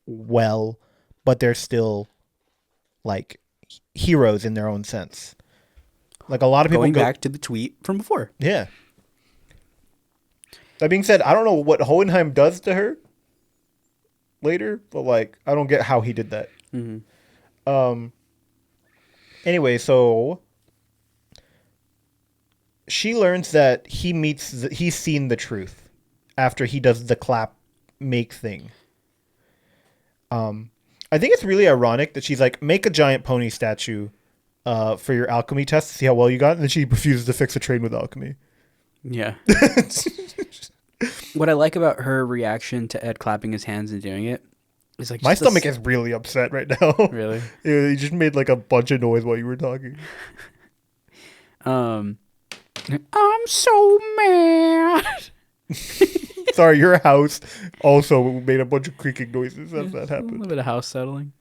well, but they're still like heroes in their own sense. Like a lot of people Going back to the tweet from before. Yeah. That being said, I don't know what Hohenheim does to her later, but like I don't get how he did that. Anyway, so she learns that he's seen the truth after he does the clap make thing. I think it's really ironic that she's like, make a giant pony statue for your alchemy test to see how well you got, and then she refuses to fix a train with alchemy. Yeah. What I like about her reaction to Ed clapping his hands and doing it is like my stomach is really upset right now. Really? Yeah, you just made like a bunch of noise while you were talking. I'm so mad. Sorry, your house also made a bunch of creaking noises as that A happened. little bit of house settling.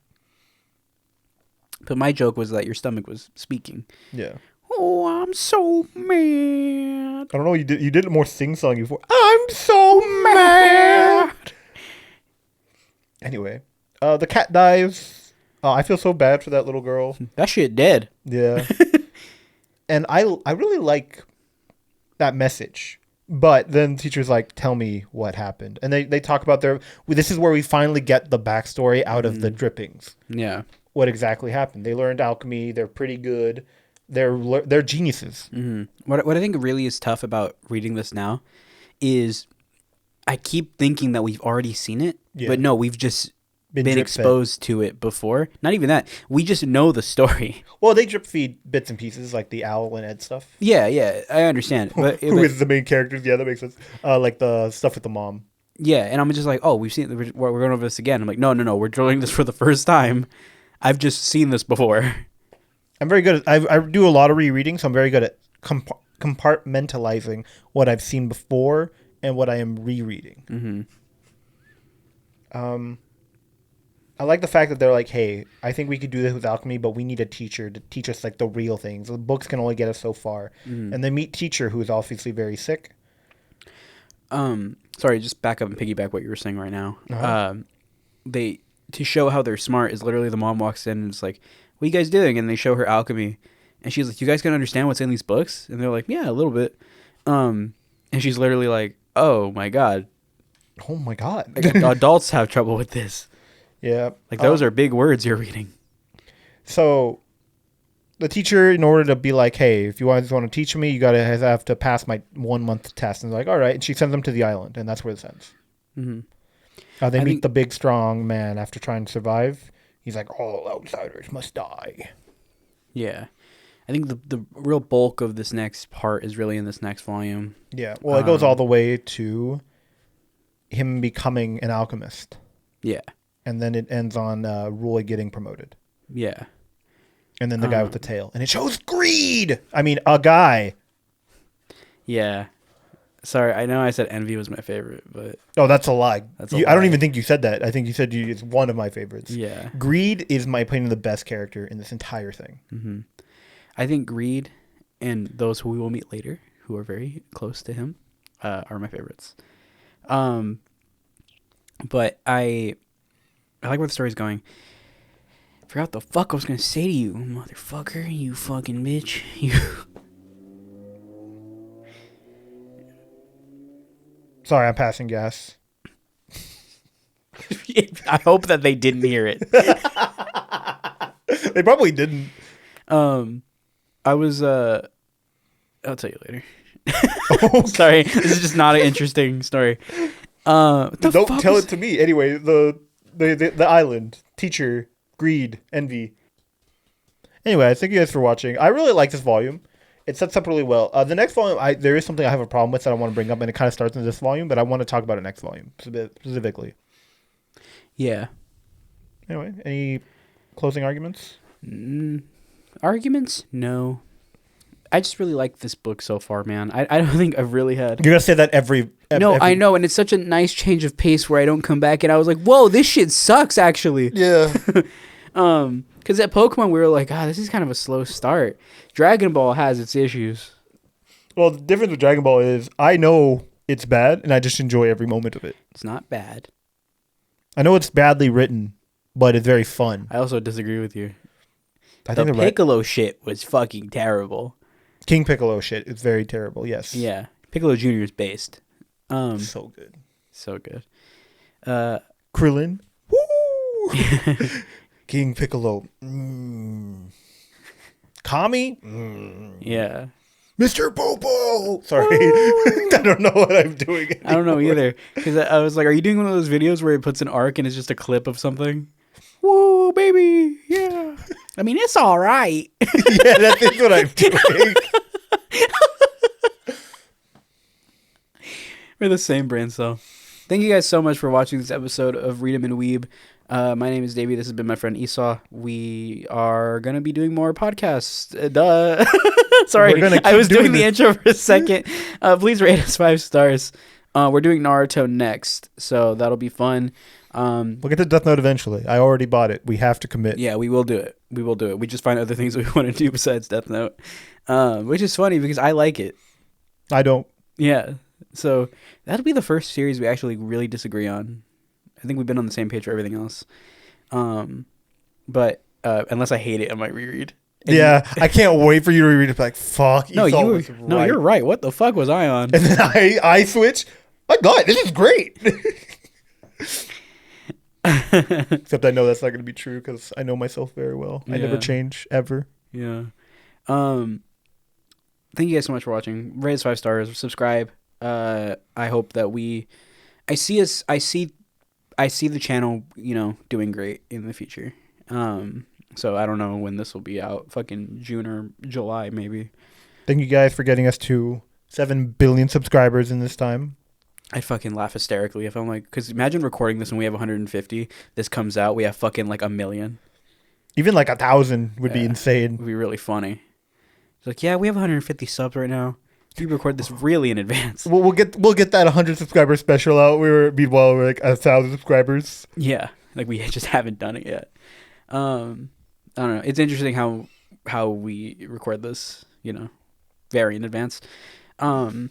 But my joke was that your stomach was speaking. Yeah. Oh, I'm so mad. I don't know. You did it more sing-songy before. I'm so mad. Anyway, the cat dies. I feel so bad for that little girl. That shit dead. Yeah. And I really like that message. But then teachers like, tell me what happened. And they talk about this is where we finally get the backstory out of the drippings. Yeah. What exactly happened. They learned alchemy. They're pretty good. They're geniuses. Mm-hmm. What I think really is tough about reading this now is I keep thinking that we've already seen it. Yeah. But no, we've just been drip-fed. exposed to it before. Not even that. We just know the story. Well, they drip feed bits and pieces like the Owl and Ed stuff. Yeah, I understand. But Who is the main characters? Yeah, that makes sense. Like the stuff with the mom. Yeah, and I'm just like, oh, we've seen we're going over this again. I'm like, no, we're drilling this for the first time. I've just seen this before. I'm very good at. I do a lot of rereading, so I'm very good at compartmentalizing what I've seen before and what I am rereading. Mm-hmm. I like the fact that they're like, hey, I think we could do this with alchemy, but we need a teacher to teach us like the real things. The books can only get us so far. And they meet teacher who is obviously very sick. Sorry, just back up and piggyback what you were saying right now. Uh-huh. They to show how they're smart is literally the mom walks in and it's like, what are you guys doing? And they show her alchemy. And she's like, you guys can understand what's in these books? And they're like, yeah, a little bit. And she's literally like, oh my God. Oh my God. Like, adults have trouble with this. Yeah. Like those are big words you're reading. So the teacher, in order to be like, hey, if you guys want to teach me, you gotta have to pass my 1 month test. And they're like, all right. And she sends them to the island, and that's where this ends. Mm-hmm. They meet the big strong man after trying to survive. He's like, all outsiders must die. Yeah. I think the real bulk of this next part is really in this next volume. Yeah. Well, it goes all the way to him becoming an alchemist. Yeah. And then it ends on Roy getting promoted. Yeah. And then the guy with the tail. And it shows greed! I mean, a guy. Yeah. Sorry, I know I said Envy was my favorite, but... Oh, that's a lie. That's a I lie. don't even think you said that. I think you said it's one of my favorites. Yeah. Greed is, my opinion, the best character in this entire thing. Mm-hmm. I think Greed and those who we will meet later, who are very close to him, are my favorites. But I like where the story's going. I forgot what the fuck I was gonna say to you, motherfucker. You fucking bitch. You. Sorry, I'm passing gas. I hope that they didn't hear it. They probably didn't. I was I'll tell you later. Sorry, this is just not an interesting story. Don't tell it to me. Anyway, the island, teacher, greed, envy. Anyway, thank you guys for watching. I really like this volume. It sets up really well. The next volume, there is something I have a problem with that I want to bring up, and it kind of starts in this volume, but I want to talk about it next volume specifically. Yeah. Anyway, any closing arguments? Arguments? No. I just really like this book so far, man. I don't think I've really had... You're going to say that every... I know, and it's such a nice change of pace where I don't come back and I was like, whoa, this shit sucks, actually. Yeah. Because at Pokemon, we were like, this is kind of a slow start. Dragon Ball has its issues. Well, the difference with Dragon Ball is I know it's bad, and I just enjoy every moment of it. It's not bad. I know it's badly written, but it's very fun. I also disagree with you. I The think they're right. Piccolo shit was fucking terrible. King Piccolo shit is very terrible. Yes. Yeah. Piccolo Jr. is based. So good. So good. Krillin. Woo! King Piccolo. Kami. Yeah. Mr. Popo. Sorry. I don't know what I'm doing anymore. I don't know either. Because I was like, are you doing one of those videos where it puts an arc and it's just a clip of something? Woo, baby. Yeah. I mean, it's all right. Yeah, that's what I'm doing. We're the same brain cell. Thank you guys so much for watching this episode of Em and Weeb. My name is Davie. This has been my friend Esau. We are going to be doing more podcasts. Duh. Sorry, I was doing the intro for a second. Please rate us 5 stars. We're doing Naruto next, so that'll be fun. We'll get to Death Note eventually. I already bought it. We have to commit. Yeah, we will do it. We will do it. We just find other things we want to do besides Death Note, which is funny because I like it. I don't. Yeah. So that'll be the first series we actually really disagree on. I think we've been on the same page for everything else. But unless I hate it, I might reread. And yeah, I can't wait for you to reread it. Like, fuck. No, Esau was no, right. you're right. What the fuck was I on? And then I switch. My God, this is great. Except I know that's not going to be true because I know myself very well. I never change ever. Yeah. Thank you guys so much for watching. Rate us 5 stars. Subscribe. I hope that I see the channel, doing great in the future. So I don't know when this will be out. Fucking June or July, maybe. Thank you guys for getting us to 7 billion subscribers in this time. I'd fucking laugh hysterically if I'm like, because imagine recording this and we have 150. This comes out, we have fucking like 1 million. Even like 1,000 would be It insane. would be really funny. It's like, yeah, we have 150 subs right now. We record this really in advance. We'll get that 100 subscriber special out. Meanwhile we're like 1,000 subscribers. Yeah, like we just haven't done it yet. I don't know. It's interesting how we record this, very in advance. But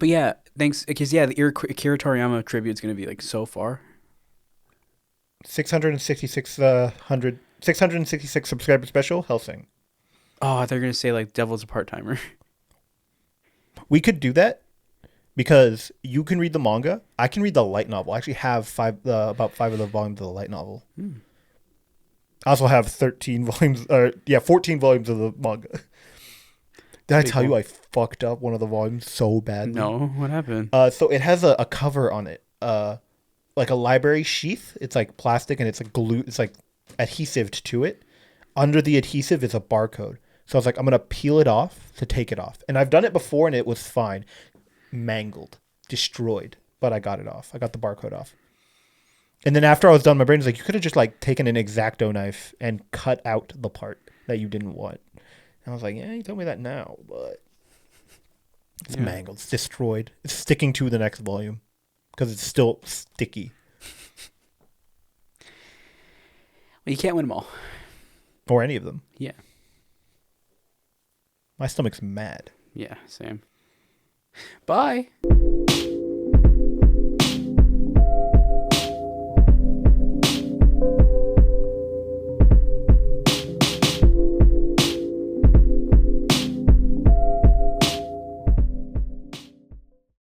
yeah, thanks. Because the Akira Toriyama tribute is gonna be like so far. 666 subscriber special. Hellsing. Oh, they're gonna say like Devil's a part-timer. We could do that because you can read the manga. I can read the light novel. I actually have about 5 of the volumes of the light novel. I also have 14 volumes of the manga. Did I tell you I fucked up one of the volumes so badly? No, what happened? So it has a cover on it, like a library sheath. It's like plastic and it's like glue. It's like adhesive to it. Under the adhesive is a barcode. So I was like, I'm gonna peel it off to take it off, and I've done it before and it was fine. Mangled, destroyed, but I got it off. I got the barcode off. And then after I was done, my brain was like, you could have just like taken an X-Acto knife and cut out the part that you didn't want. And I was like, yeah, you told me that now, but it's mangled, it's destroyed. It's sticking to the next volume because it's still sticky. Well, you can't win them all. Or any of them. Yeah. My stomach's mad. Yeah, same. Bye.